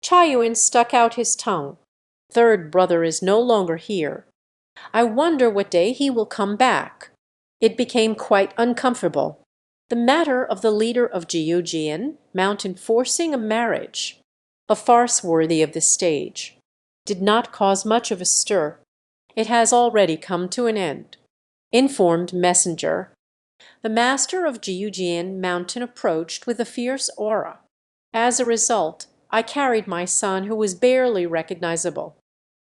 Cha Yuan stuck out his tongue. Third brother is no longer here. I wonder what day he will come back. It became quite uncomfortable. The matter of the leader of Jiujian Mountain forcing a marriage, a farce worthy of the stage, did not cause much of a stir. It has already come to an end. Informed messenger. The master of Jiujian Mountain approached with a fierce aura. As a result, I carried my son, who was barely recognizable,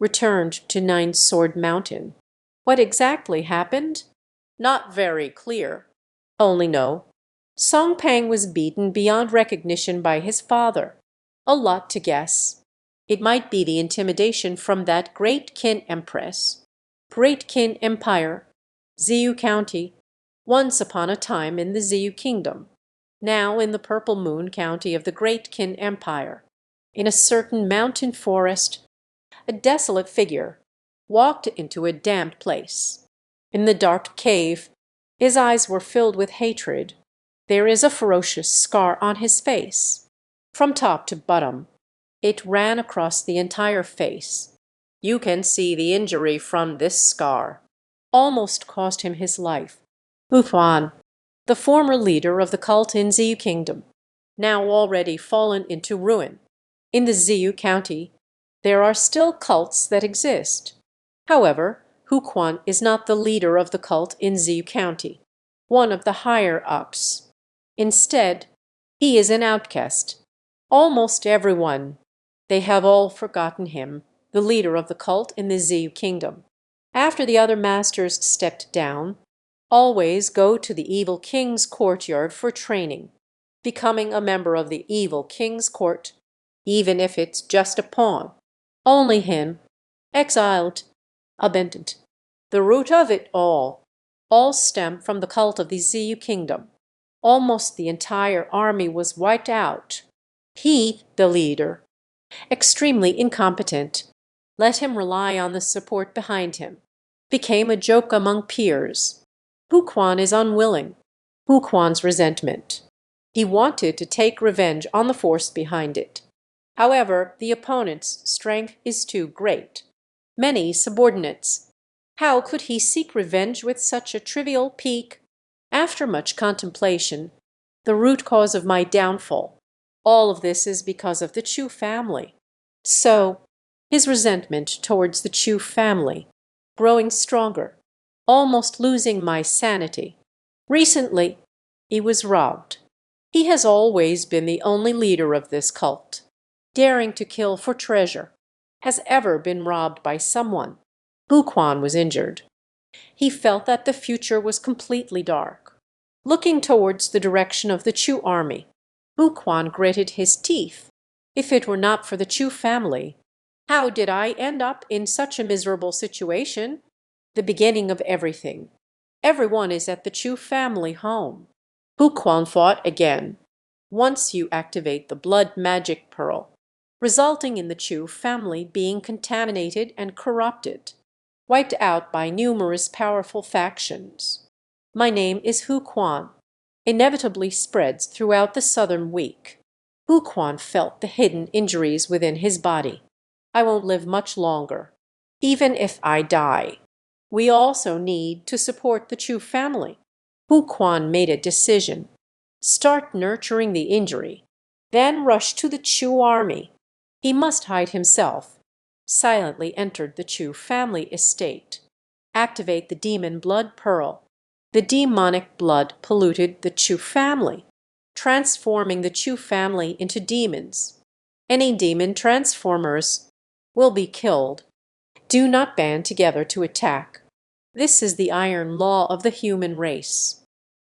returned to Nine Sword Mountain. What exactly happened? Not very clear. Only know Song Pang was beaten beyond recognition by his father. A lot to guess. It might be the intimidation from that Great Qin Empress. Great Qin Empire, Ziyu County, once upon a time in the Ziyu Kingdom, now in the Purple Moon County of the Great Qin Empire. In a certain mountain forest, a desolate figure walked into a damp place. In the dark cave, his eyes were filled with hatred. There is a ferocious scar on his face. From top to bottom, it ran across the entire face. You can see the injury from this scar. Almost cost him his life. Huan, the former leader of the cult in Ziyu Kingdom, now already fallen into ruin. In the Ziyu County, there are still cults that exist. However, Huan is not the leader of the cult in Ziyu County, one of the higher-ups. Instead, he is an outcast. Almost everyone. They have all forgotten him, the leader of the cult in the Ziyu Kingdom. After the other masters stepped down, always go to the evil king's courtyard for training, becoming a member of the evil king's court, even if it's just a pawn. Only him, exiled, abandoned. The root of it all stem from the cult of the Ziyu Kingdom. Almost the entire army was wiped out. He, the leader, extremely incompetent, let him rely on the support behind him, became a joke among peers. Huan is unwilling. Huan's resentment. He wanted to take revenge on the force behind it. However, the opponent's strength is too great. Many subordinates. How could he seek revenge with such a trivial peak? After much contemplation, the root cause of my downfall, all of this is because of the Chu family. So, his resentment towards the Chu family, growing stronger, almost losing my sanity. Recently, he was robbed. He has always been the only leader of this cult. Daring to kill for treasure, has ever been robbed by someone. Huan was injured. He felt that the future was completely dark. Looking towards the direction of the Chu army, Huan gritted his teeth. If it were not for the Chu family, how did I end up in such a miserable situation? The beginning of everything. Everyone is at the Chu family home. Huan fought again. Once you activate the blood magic pearl, resulting in the Chu family being contaminated and corrupted, wiped out by numerous powerful factions. My name is Huan. Inevitably spreads throughout the southern week. Huan felt the hidden injuries within his body. I won't live much longer, even if I die. We also need to support the Chu family. Huan made a decision. Start nurturing the injury, then rush to the Chu army. He must hide himself. Silently entered the Chu family estate. Activate the demon blood pearl. The demonic blood polluted the Chu family, transforming the Chu family into demons. Any demon transformers will be killed. Do not band together to attack. This is the iron law of the human race.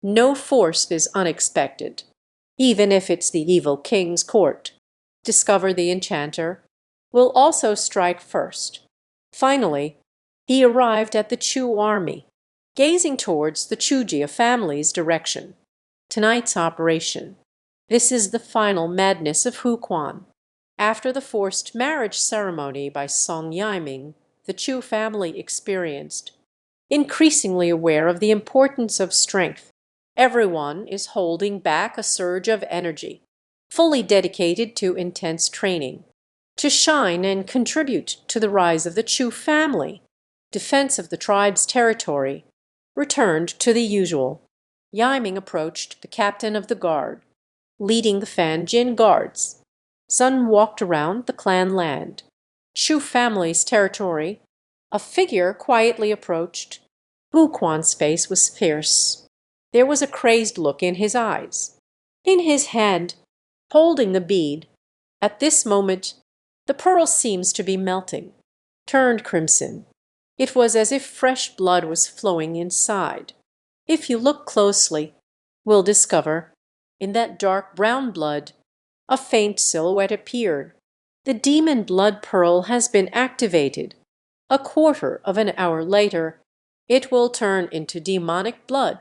No force is unexpected, even if it's the evil king's court. Discover the enchanter will also strike first. Finally, he arrived at the Chu army, gazing towards the Chujia family's direction. Tonight's operation. This is the final madness of Huquan. After the forced marriage ceremony by Song Yiming, the Chu family experienced, increasingly aware of the importance of strength, everyone is holding back a surge of energy, fully dedicated to intense training, to shine and contribute to the rise of the Chu family. Defense of the tribe's territory returned to the usual. Yiming approached the captain of the guard, leading the Fan Jin guards. Sun walked around the clan land. Chu family's territory. A figure quietly approached. Wu Quan's face was fierce. There was a crazed look in his eyes. In his hand, holding the bead, at this moment, the pearl seems to be melting, turned crimson. It was as if fresh blood was flowing inside. If you look closely, we'll discover, in that dark brown blood, a faint silhouette appeared. The demon blood pearl has been activated. A quarter of an hour later, it will turn into demonic blood,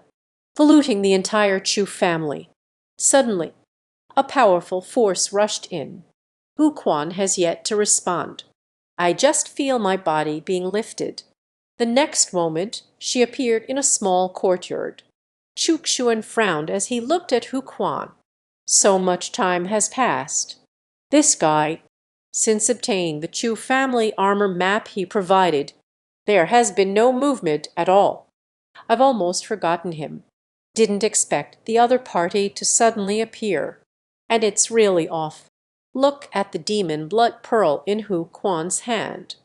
polluting the entire Chu family. Suddenly, a powerful force rushed in. Huquan has yet to respond. I just feel my body being lifted. The next moment, she appeared in a small courtyard. Chukshuan frowned as he looked at Huquan. So much time has passed. This guy, since obtaining the Chu family armor map he provided, there has been no movement at all. I've almost forgotten him. Didn't expect the other party to suddenly appear. And it's really off. Look at the demon blood pearl in Huquan's hand.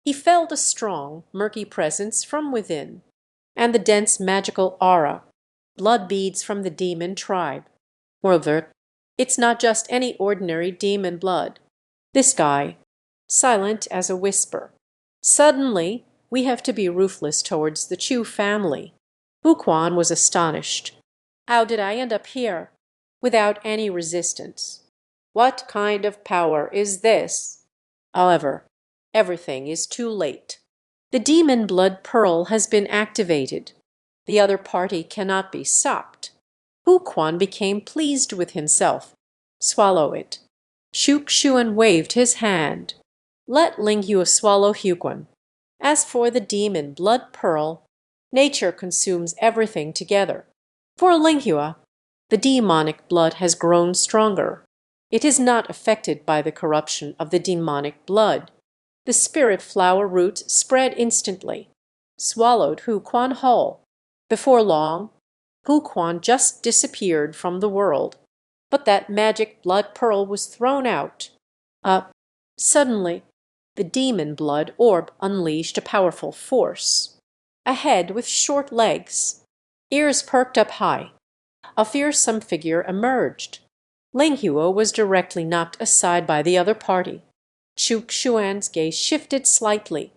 He felt a strong, murky presence from within, and the dense magical aura, blood beads from the demon tribe. Moreover, it's not just any ordinary demon blood. This guy, silent as a whisper. Suddenly, we have to be ruthless towards the Chu family. Huquan was astonished. How did I end up here? Without any resistance. What kind of power is this? However, everything is too late. The demon blood pearl has been activated. The other party cannot be stopped. Huquan became pleased with himself. Swallow it. Shukshuan waved his hand. Let Linghua swallow Huquan. As for the demon blood pearl, nature consumes everything together. For Linghua, the demonic blood has grown stronger. It is not affected by the corruption of the demonic blood. The spirit flower roots spread instantly, swallowed Huquan whole. Before long, Huquan just disappeared from the world. But that magic blood pearl was thrown out. Suddenly, the demon blood orb unleashed a powerful force. A head with short legs, ears perked up high. A fearsome figure emerged. Linghua was directly knocked aside by the other party. Chukshuan's gaze shifted slightly.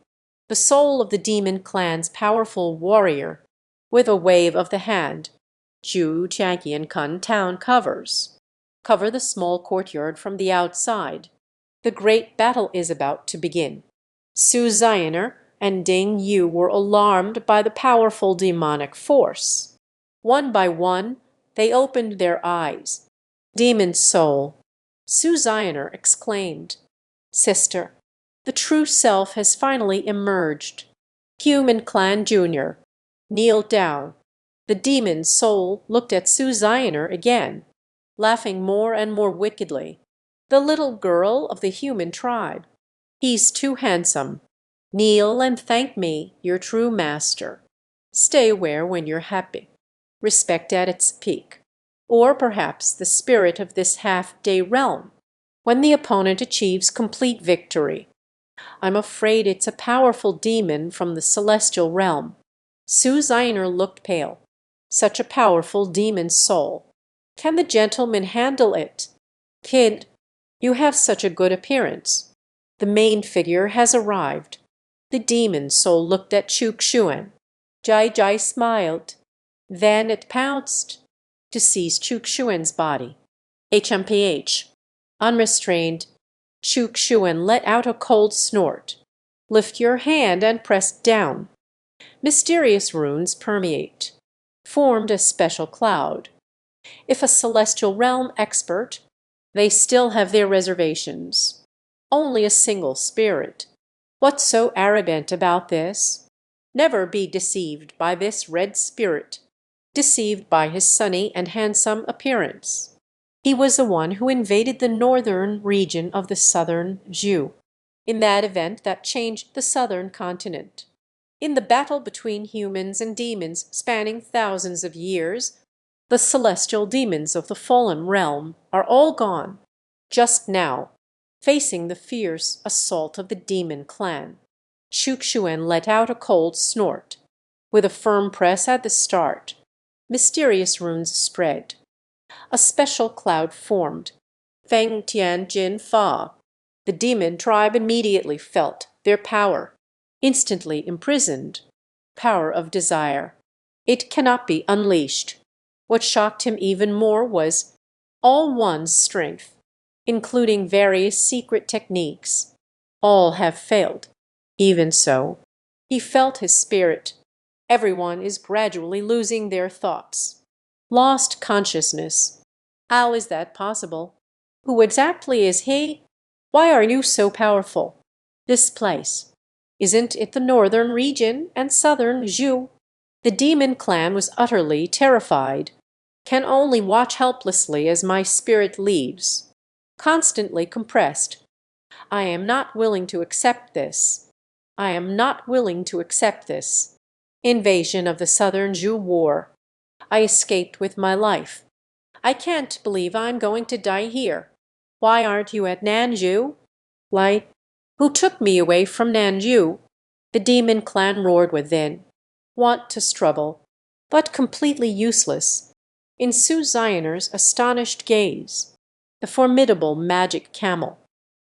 The soul of the demon clan's powerful warrior, with a wave of the hand. Ju, Chanqi, and Kun town covers. Cover the small courtyard from the outside. The great battle is about to begin. Su Zioner and Ding Yu were alarmed by the powerful demonic force. One by one, they opened their eyes. Demon soul, Su Zioner exclaimed. Sister, the true self has finally emerged. Human Clan Jr. kneeled down. The demon soul looked at Su Zioner again, laughing more and more wickedly. The little girl of the human tribe. He's too handsome. Kneel and thank me, your true master. Stay aware when you're happy. Respect at its peak. Or perhaps the spirit of this half-day realm, when the opponent achieves complete victory. I'm afraid it's a powerful demon from the celestial realm. Su Zioner looked pale. Such a powerful demon soul. Can the gentleman handle it? Kid, You have such a good appearance. The main figure has arrived. The demon soul looked at Chukshuen. Jai Jai smiled. Then it pounced to seize Chukshuen's body. HMPH. Unrestrained, Chukshuen let out a cold snort. Lift your hand and press down. Mysterious runes permeate. Formed a special cloud. If a celestial realm expert, they still have their reservations. Only a single spirit. What's so arrogant about this? Never be deceived by this red spirit, deceived by his sunny and handsome appearance. He was the one who invaded the northern region of the southern Zhu, in that event that changed the southern continent. In the battle between humans and demons spanning thousands of years, the celestial demons of the fallen realm are all gone. Just now, facing the fierce assault of the demon clan, Chukshuen let out a cold snort. With a firm press at the start, mysterious runes spread. A special cloud formed. Feng Tian Jin Fa. The demon tribe immediately felt their power, instantly imprisoned. Power of desire. It cannot be unleashed. What shocked him even more was all one's strength, including various secret techniques. All have failed. Even so, he felt his spirit. Everyone is gradually losing their thoughts. Lost consciousness. How is that possible? Who exactly is he? Why are you so powerful? This place. Isn't it the northern region and southern Zhu? The demon clan was utterly terrified. Can only watch helplessly as my spirit leaves. Constantly compressed. I am not willing to accept this. I am not willing to accept this. Invasion of the southern Zhu war. I escaped with my life. I can't believe I'm going to die here. Why aren't you at Nanju? Light. Who took me away from Nanju? The demon clan roared within. Want to struggle, but completely useless. In Su Zioner's astonished gaze, the formidable magic camel,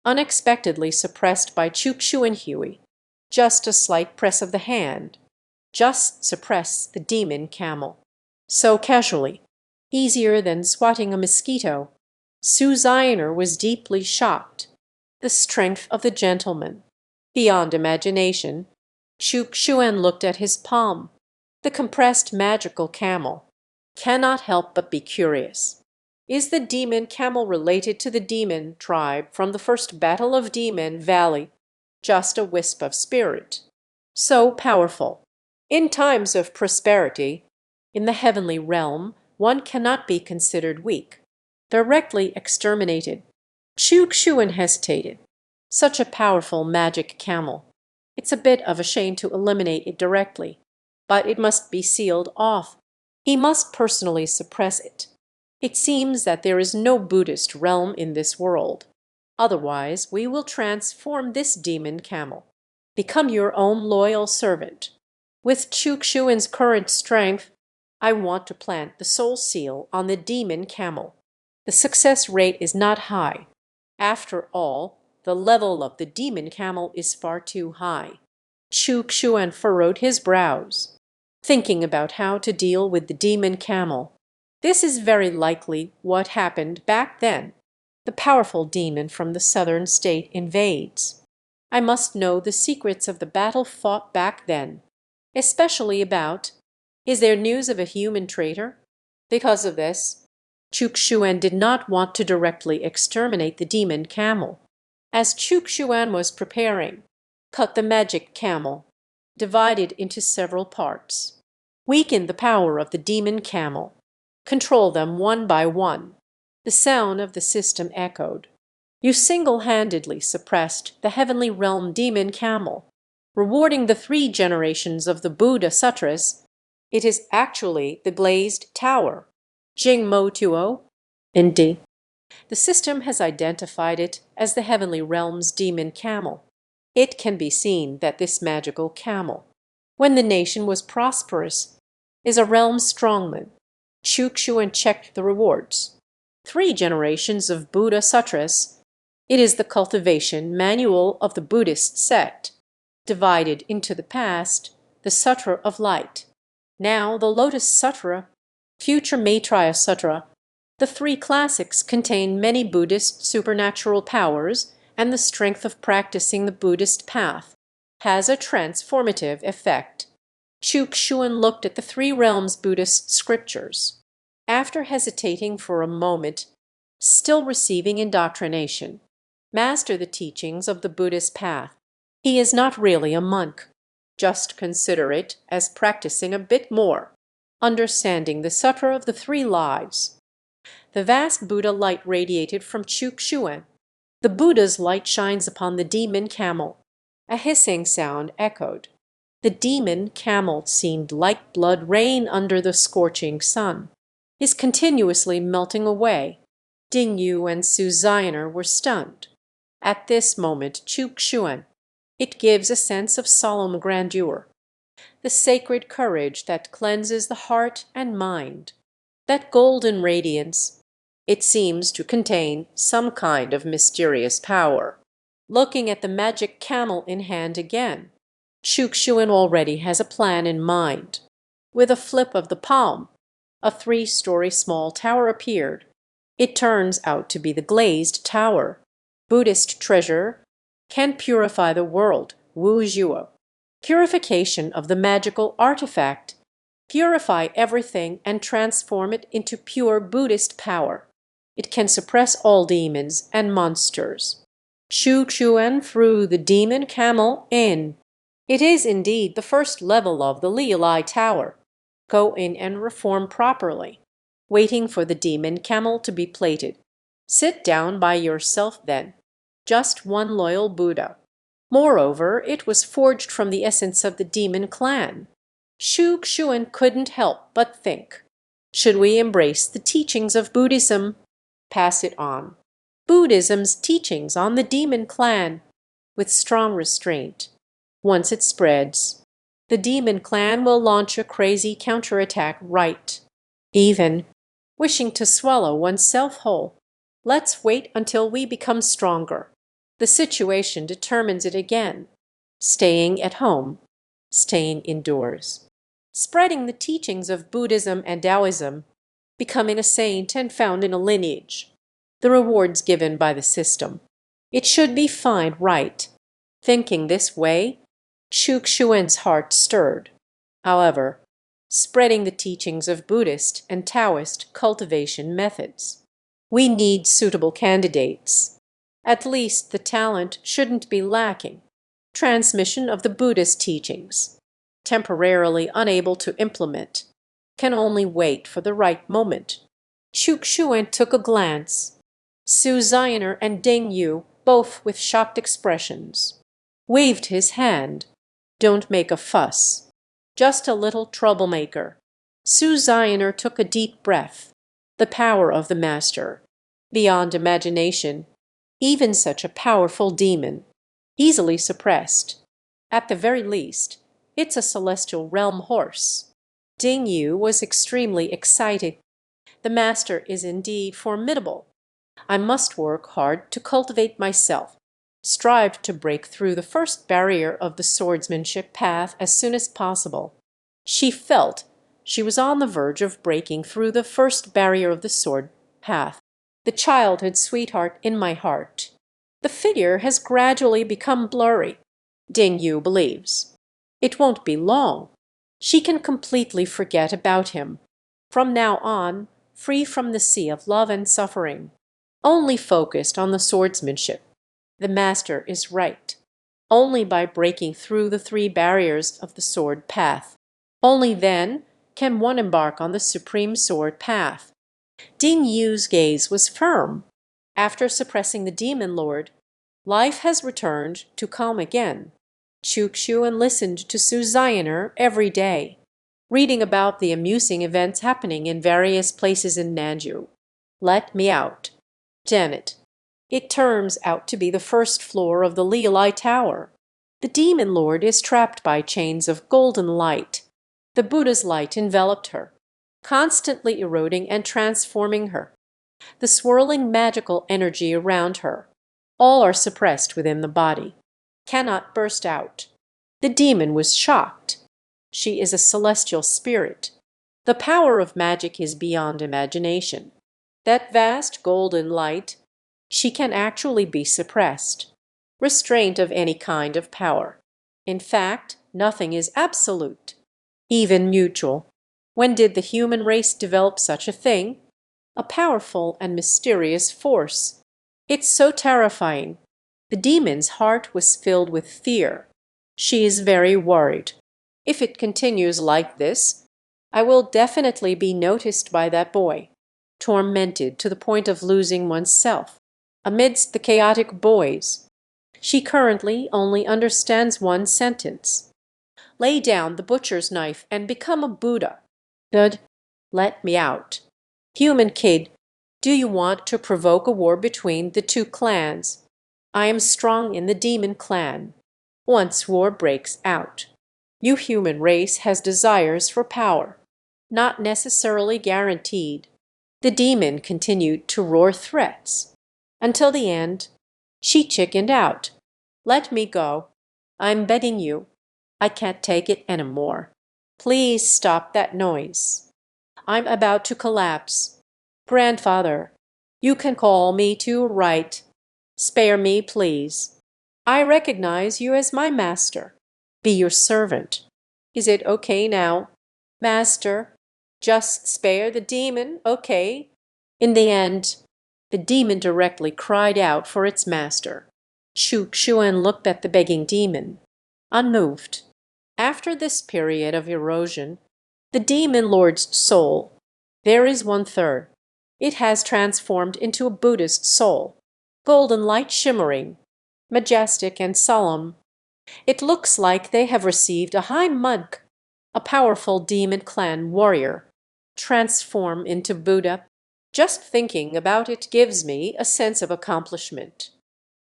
unexpectedly suppressed by Chukshu and Huey. Just a slight press of the hand. Just suppress the demon camel. So casually, easier than swatting a mosquito. Su Zioner was deeply shocked. The strength of the gentleman. Beyond imagination, Chukshuen looked at his palm. The compressed magical camel. Cannot help but be curious. Is the demon camel related to the demon tribe from the first battle of Demon Valley? Just a wisp of spirit. So powerful. In times of prosperity, in the heavenly realm, one cannot be considered weak. Directly exterminated. Chukshuen hesitated. Such a powerful magic camel. It's a bit of a shame to eliminate it directly, but it must be sealed off. He must personally suppress it. It seems that there is no Buddhist realm in this world. Otherwise, we will transform this demon camel. Become your own loyal servant. With Chukshuen's current strength, I want to plant the soul seal on the demon camel. The success rate is not high. After all, the level of the demon camel is far too high. Chukshuen furrowed his brows, thinking about how to deal with the demon camel. This is very likely what happened back then. The powerful demon from the southern state invades. I must know the secrets of the battle fought back then, especially about, is there news of a human traitor? Because of this, Chukshuen did not want to directly exterminate the demon camel. As Chukshuen was preparing, cut the magic camel, divided into several parts. Weaken the power of the demon camel. Control them one by one. The sound of the system echoed. You single-handedly suppressed the heavenly realm demon camel, rewarding the 3 generations of the Buddha Sutras. It is actually the glazed tower. Jingmo Tuo. Indeed. The system has identified it as the heavenly realm's demon camel. It can be seen that this magical camel, when the nation was prosperous, is a realm strongman. Chukshuen checked the rewards. 3 generations of Buddha Sutras It is the cultivation manual of the Buddhist sect, divided into the past, the Sutra of Light, now the Lotus Sutra, future Maitreya Sutra. The three classics contain many Buddhist supernatural powers, and the strength of practicing the Buddhist path has a transformative effect. Chuk-Shuan looked at the three realms Buddhist scriptures. After hesitating for a moment, still receiving indoctrination, master the teachings of the Buddhist path. He is not really a monk. Just consider it as practicing a bit more, understanding the Sutra of the Three Lives. The vast Buddha light radiated from Chuk-Shuan. The Buddha's light shines upon the demon camel. A hissing sound echoed. The demon camel seemed like blood rain under the scorching sun, is continuously melting away. Ding Yu and Su Zioner were stunned. At this moment, Chuk-Shuan, it gives a sense of solemn grandeur, the sacred courage that cleanses the heart and mind, that golden radiance. It seems to contain some kind of mysterious power. Looking at the magic camel in hand again, Chuk-Shuan already has a plan in mind. With a flip of the palm, a 3-story small tower appeared. It turns out to be the glazed tower. Buddhist treasure can purify the world, Wu Zhuo. Purification of the magical artifact. Purify everything and transform it into pure Buddhist power. It can suppress all demons and monsters. Chuk-Shuan threw the demon camel in. It is indeed the first level of the Liulai Tower. Go in and reform properly, waiting for the demon camel to be plated. Sit down by yourself then. Just one loyal Buddha. Moreover, it was forged from the essence of the demon clan. Chuk-Shuan couldn't help but think. Should we embrace the teachings of Buddhism? Pass it on. Buddhism's teachings on the demon clan, with strong restraint. Once it spreads, the demon clan will launch a crazy counterattack right. Even wishing to swallow oneself whole. Let's wait until we become stronger. The situation determines it again. Staying at home, staying indoors, spreading the teachings of Buddhism and Taoism, becoming a saint and founding a lineage. The rewards given by the system. It should be fine, right? Thinking this way, Chuk-Shuan's heart stirred. However, spreading the teachings of Buddhist and Taoist cultivation methods. We need suitable candidates. At least the talent shouldn't be lacking. Transmission of the Buddhist teachings. Temporarily unable to implement. Can only wait for the right moment. Chuk-Shuan took a glance. Su Zioner and Ding Yu, both with shocked expressions. Waved his hand. Don't make a fuss. Just a little troublemaker. Su Zioner took a deep breath. The power of the master. Beyond imagination. Even such a powerful demon. Easily suppressed. At the very least, it's a celestial realm horse. Ding Yu was extremely excited. The master is indeed formidable. I must work hard to cultivate myself. Strive to break through the first barrier of the swordsmanship path as soon as possible. She felt she was on the verge of breaking through the first barrier of the sword path. The childhood sweetheart in my heart. The figure has gradually become blurry. Ding Yu believes. It won't be long. She can completely forget about him. From now on, free from the sea of love and suffering. Only focused on the swordsmanship. The master is right. Only by breaking through the 3 barriers of the sword path. Only then can one embark on the supreme sword path. Ding Yu's gaze was firm. After suppressing the demon lord, life has returned to calm again. Chuk-Shuan listened to Su Zioner every day, reading about the amusing events happening in various places in Nanju. Let me out. Damn it. It turns out to be the first floor of the Liulai Tower. The demon lord is trapped by chains of golden light. The Buddha's light enveloped her, constantly eroding and transforming her. The swirling magical energy around her. All are suppressed within the body, cannot burst out. The demon was shocked. She is a celestial spirit. The power of magic is beyond imagination. That vast golden light, she can actually be suppressed. Restraint of any kind of power. In fact, nothing is absolute, even mutual. When did the human race develop such a thing? A powerful and mysterious force. It's so terrifying. The demon's heart was filled with fear. She is very worried. If it continues like this, I will definitely be noticed by that boy, tormented to the point of losing oneself, amidst the chaotic boys. She currently only understands one sentence. Lay down the butcher's knife and become a Buddha. Good. Let me out. Human kid, do you want to provoke a war between the two clans? I am strong in the demon clan. Once war breaks out, you human race has desires for power, not necessarily guaranteed. The demon continued to roar threats. Until the end, she chickened out. Let me go. I'm begging you. I can't take it anymore. Please stop that noise. I'm about to collapse. Grandfather, you can call me to right. Spare me, please. I recognize you as my master. Be your servant. Is it okay now? Master, just spare the demon, okay? In the end, the demon directly cried out for its master. Xuan looked at the begging demon, unmoved. After this period of erosion, the demon lord's soul, there is 1/3. It has transformed into a Buddhist soul, golden light shimmering, majestic and solemn. It looks like they have received a high mudk, a powerful demon clan warrior, transform into Buddha. Just thinking about it gives me a sense of accomplishment.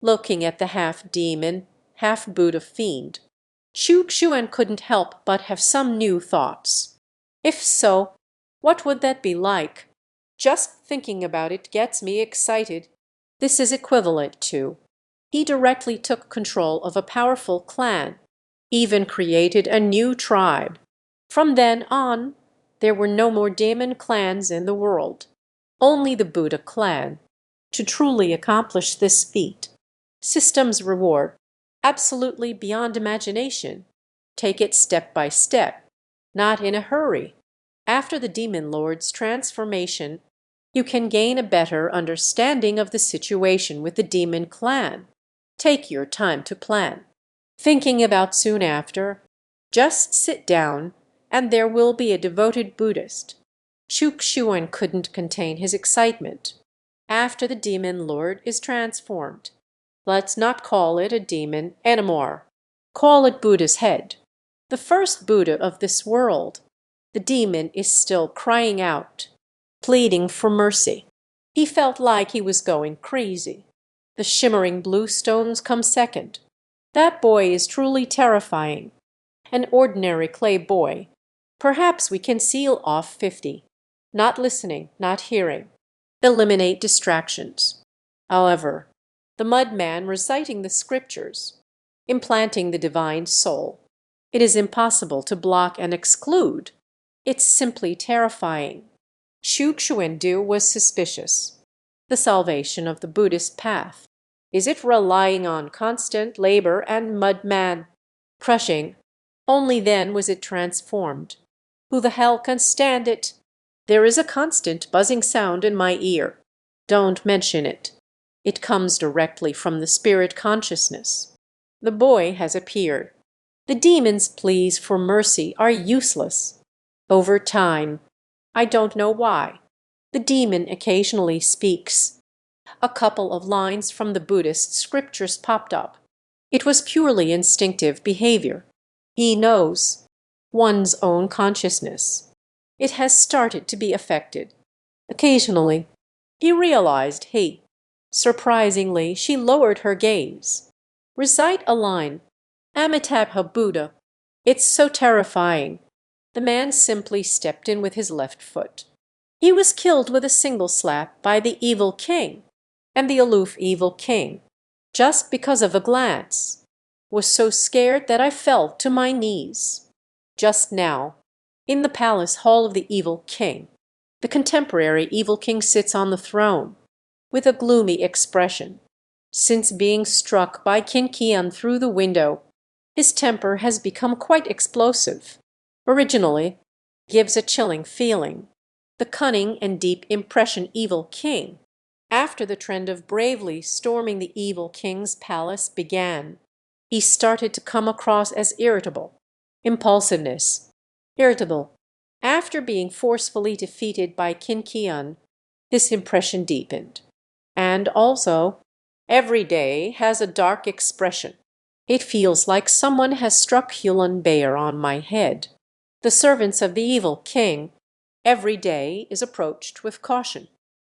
Looking at the half-demon, half-Buddha fiend, Xuan couldn't help but have some new thoughts. If so, what would that be like? Just thinking about it gets me excited. This is equivalent to, he directly took control of a powerful clan, even created a new tribe. From then on, there were no more demon clans in the world, only the Buddha clan. To truly accomplish this feat, system's reward, absolutely beyond imagination. Take it step by step, not in a hurry. After the demon lord's transformation, you can gain a better understanding of the situation with the demon clan. Take your time to plan. Thinking about soon after, just sit down and there will be a devoted Buddhist. Xuan couldn't contain his excitement. After the demon lord is transformed, let's not call it a demon anymore. Call it Buddha's head, the first Buddha of this world. The demon is still crying out, pleading for mercy. He felt like he was going crazy. The shimmering blue stones come second. That boy is truly terrifying. An ordinary clay boy. Perhaps we can seal off 50. Not listening, not hearing. Eliminate distractions. However, the mudman reciting the scriptures, implanting the divine soul. It is impossible to block and exclude. It's simply terrifying. Xuandu was suspicious. The salvation of the Buddhist path. Is it relying on constant labor and mudman? Crushing. Only then was it transformed. Who the hell can stand it? There is a constant buzzing sound in my ear. Don't mention it. It comes directly from the spirit consciousness. The boy has appeared. The demon's pleas for mercy are useless. Over time, I don't know why, the demon occasionally speaks. A couple of lines from the Buddhist scriptures popped up. It was purely instinctive behavior. He knows one's own consciousness. It has started to be affected. Occasionally, he realized he. Surprisingly, she lowered her gaze. Recite a line. Amitabha Buddha. It's so terrifying. The man simply stepped in with his left foot. He was killed with a single slap by the evil king, and the aloof evil king. just because of a glance. Was so scared that I fell to my knees. Just now, in the palace hall of the evil king, the contemporary evil king sits on the throne, with a gloomy expression. Since being struck by Kin Kian through the window, his temper has become quite explosive. Originally, gives a chilling feeling. The cunning and deep impression evil king. After the trend of bravely storming the evil king's palace began, he started to come across as irritable. Impulsiveness. Irritable. After being forcefully defeated by Kin Kian, this impression deepened. And also, every day has a dark expression. It feels like someone has struck Hulan Bayer on my head. The servants of the evil king, every day is approached with caution.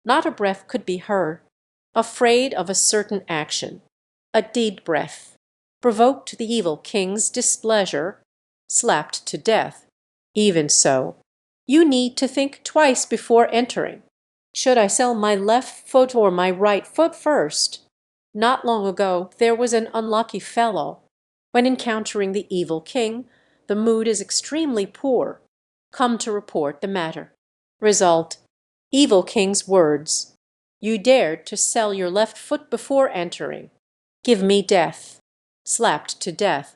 Not a breath could be heard, afraid of a certain action. A deed breath provoked the evil king's displeasure, slapped to death. Even so, you need to think twice before entering. Should I sell my left foot or my right foot first? Not long ago there was an unlucky fellow. When encountering the evil king, the mood is extremely poor. Come to report the matter. Result: evil king's words. You dared to sell your left foot before entering. Give me death. Slapped to death.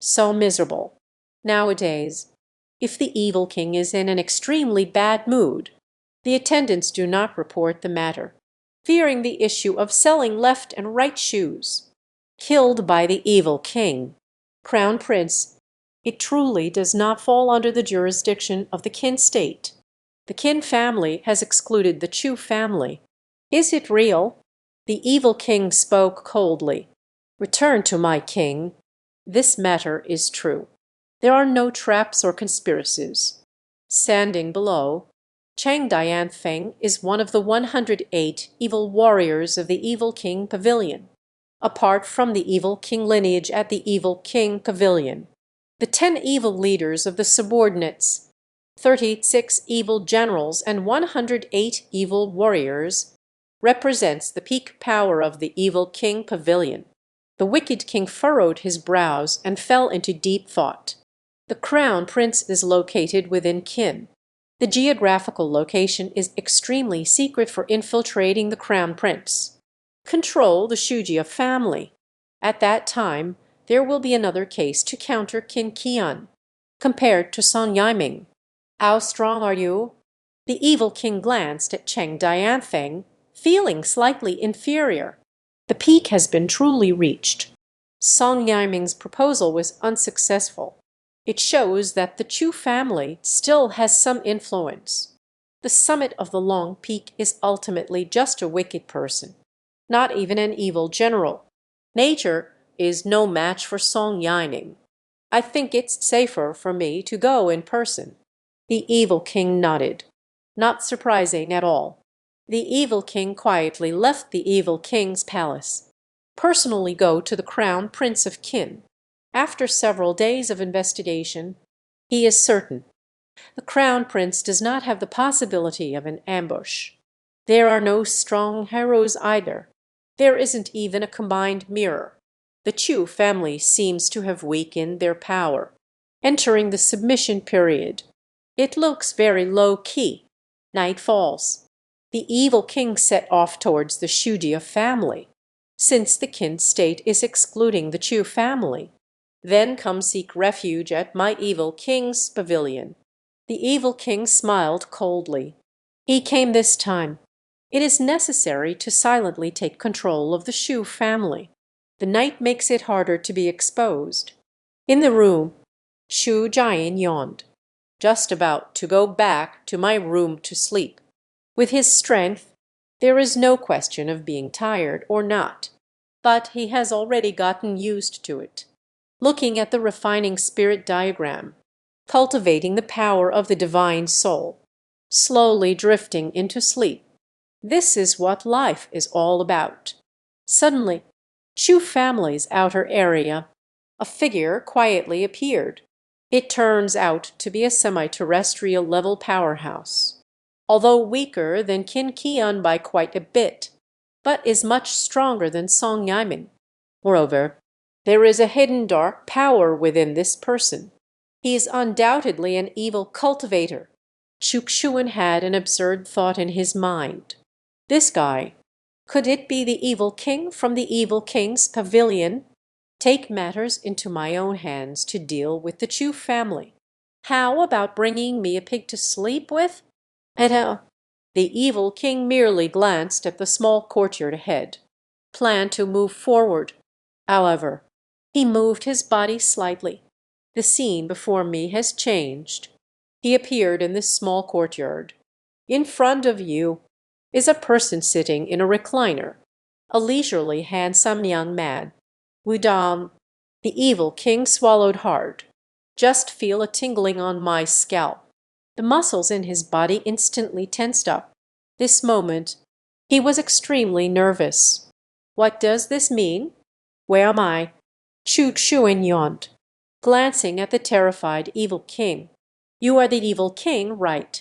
So miserable. Nowadays, if the evil king is in an extremely bad mood, the attendants do not report the matter, fearing the issue of selling left and right shoes. Killed by the evil king. Crown Prince, it truly does not fall under the jurisdiction of the Qin state. The Qin family has excluded the Chu family. Is it real? The evil king spoke coldly. Return to my king. This matter is true. There are no traps or conspiracies. Standing below, Chang Dianfeng is one of the 108 evil warriors of the evil king pavilion. Apart from the evil king lineage at the evil king pavilion, the 10 evil leaders of the subordinates, 36 evil generals, and 108 evil warriors represents the peak power of the evil king pavilion. The wicked king furrowed his brows and fell into deep thought. The crown prince is located within Qin. The geographical location is extremely secret for infiltrating the crown prince. Control the Shujia family. At that time, there will be another case to counter Qin Qian, compared to Song Yiming. How strong are you? The evil king glanced at Cheng Dianfeng, feeling slightly inferior. The peak has been truly reached. Song Yiming's proposal was unsuccessful. It shows that the Chu family still has some influence. The summit of the long peak is ultimately just a wicked person, not even an evil general. Nature is no match for Song Yining. I think it's safer for me to go in person. The evil king nodded. Not surprising at all. The evil king quietly left the evil king's palace. Personally go to the crown prince of Qin. After several days of investigation, he is certain. The crown prince does not have the possibility of an ambush. There are no strong heroes either. There isn't even a combined mirror. The Chu family seems to have weakened their power, entering the submission period. It looks very low-key. Night falls. The evil king set off towards the Shujia family, since the Qin state is excluding the Chu family. Then come seek refuge at my evil king's pavilion. The evil king smiled coldly. He came this time. It is necessary to silently take control of the Shu family. The night makes it harder to be exposed. In the room, Shu Jian yawned, just about to go back to my room to sleep. With his strength, there is no question of being tired or not, but he has already gotten used to it. Looking at the refining spirit diagram, cultivating the power of the divine soul, slowly drifting into sleep. This is what life is all about. Suddenly, Chu family's outer area, a figure quietly appeared. It turns out to be a semi-terrestrial level powerhouse, although weaker than Qin Qian by quite a bit, but is much stronger than Song Yiming. Moreover, there is a hidden dark power within this person. He is undoubtedly an evil cultivator. Chukchuan had an absurd thought in his mind. This guy, could it be the evil king from the evil king's pavilion? Take matters into my own hands to deal with the Chu family. How about bringing me a pig to sleep with? And the evil king merely glanced at the small courtyard ahead, planned to move forward. However, he moved his body slightly. The scene before me has changed. He appeared in this small courtyard. In front of you is a person sitting in a recliner, a leisurely, handsome young man. Wudam, the evil king swallowed hard. Just feel a tingling on my scalp. The muscles in his body instantly tensed up. This moment, he was extremely nervous. What does this mean? Where am I? Chukchuan yawned, glancing at the terrified evil king. You are the evil king, right?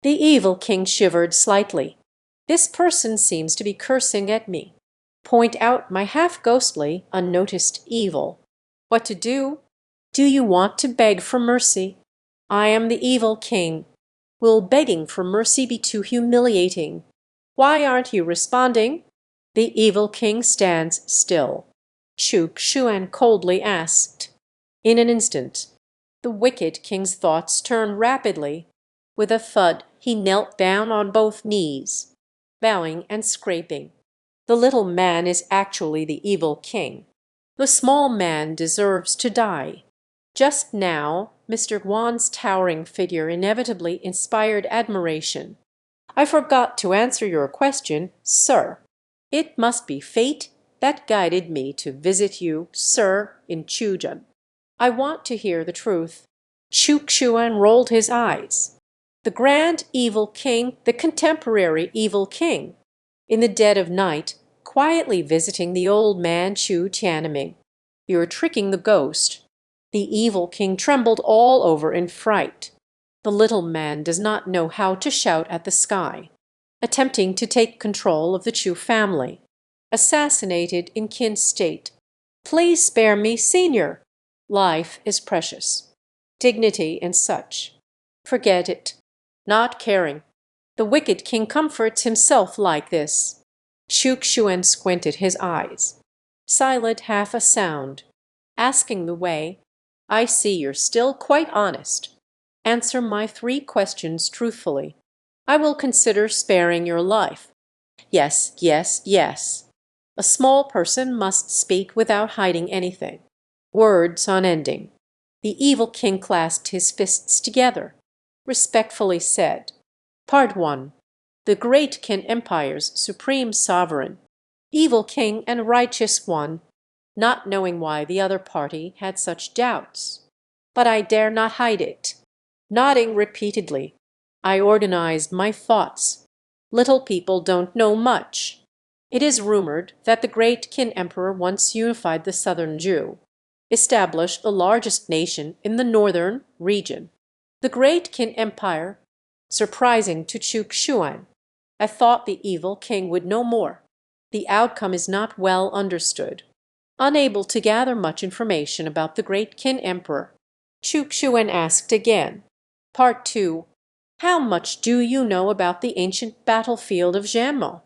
The evil king shivered slightly. This person seems to be cursing at me. Point out my half-ghostly, unnoticed evil. What to do? Do you want to beg for mercy? I am the evil king. Will begging for mercy be too humiliating? Why aren't you responding? The evil king stands still. Chukchuan coldly asked. In an instant, the wicked king's thoughts turned rapidly. With a thud, he knelt down on both knees, bowing and scraping. The little man is actually the evil king. The small man deserves to die. Just now, Mr. Guan's towering figure inevitably inspired admiration. I forgot to answer your question, sir. It must be fate that guided me to visit you, sir, in Chujan. I want to hear the truth. Chukchuan rolled his eyes. The grand evil king, the contemporary evil king, in the dead of night, quietly visiting the old man Chu Tianming. You're tricking the ghost. The evil king trembled all over in fright. The little man does not know how to shout at the sky. Attempting to take control of the Chu family. Assassinated in kin state. Please spare me, senior. Life is precious. Dignity and such. Forget it. Not caring. The wicked king comforts himself like this. Chukchuan squinted his eyes. Silent half a sound. Asking the way. I see you're still quite honest. Answer my 3 questions truthfully. I will consider sparing your life. Yes, yes, yes. A small person must speak without hiding anything. Words unending. The evil king clasped his fists together. Respectfully said. Part 1. The great Qin Empire's supreme sovereign. Evil king and righteous one, not knowing why the other party had such doubts. But I dare not hide it. Nodding repeatedly, I organized my thoughts. Little people don't know much. It is rumored that the great Qin emperor once unified the southern Zhou, established the largest nation in the northern region. The great Qin empire, surprising to Chukchuan. I thought the evil king would know more. The outcome is not well understood. Unable to gather much information about the great Qin emperor, Chukchuan asked again. Part 2. How much do you know about the ancient battlefield of Jianmo?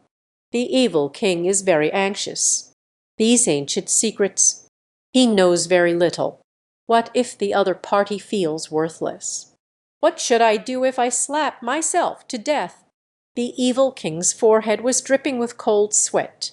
The evil king is very anxious. These ancient secrets. He knows very little. What if the other party feels worthless? What should I do if I slap myself to death? The evil king's forehead was dripping with cold sweat.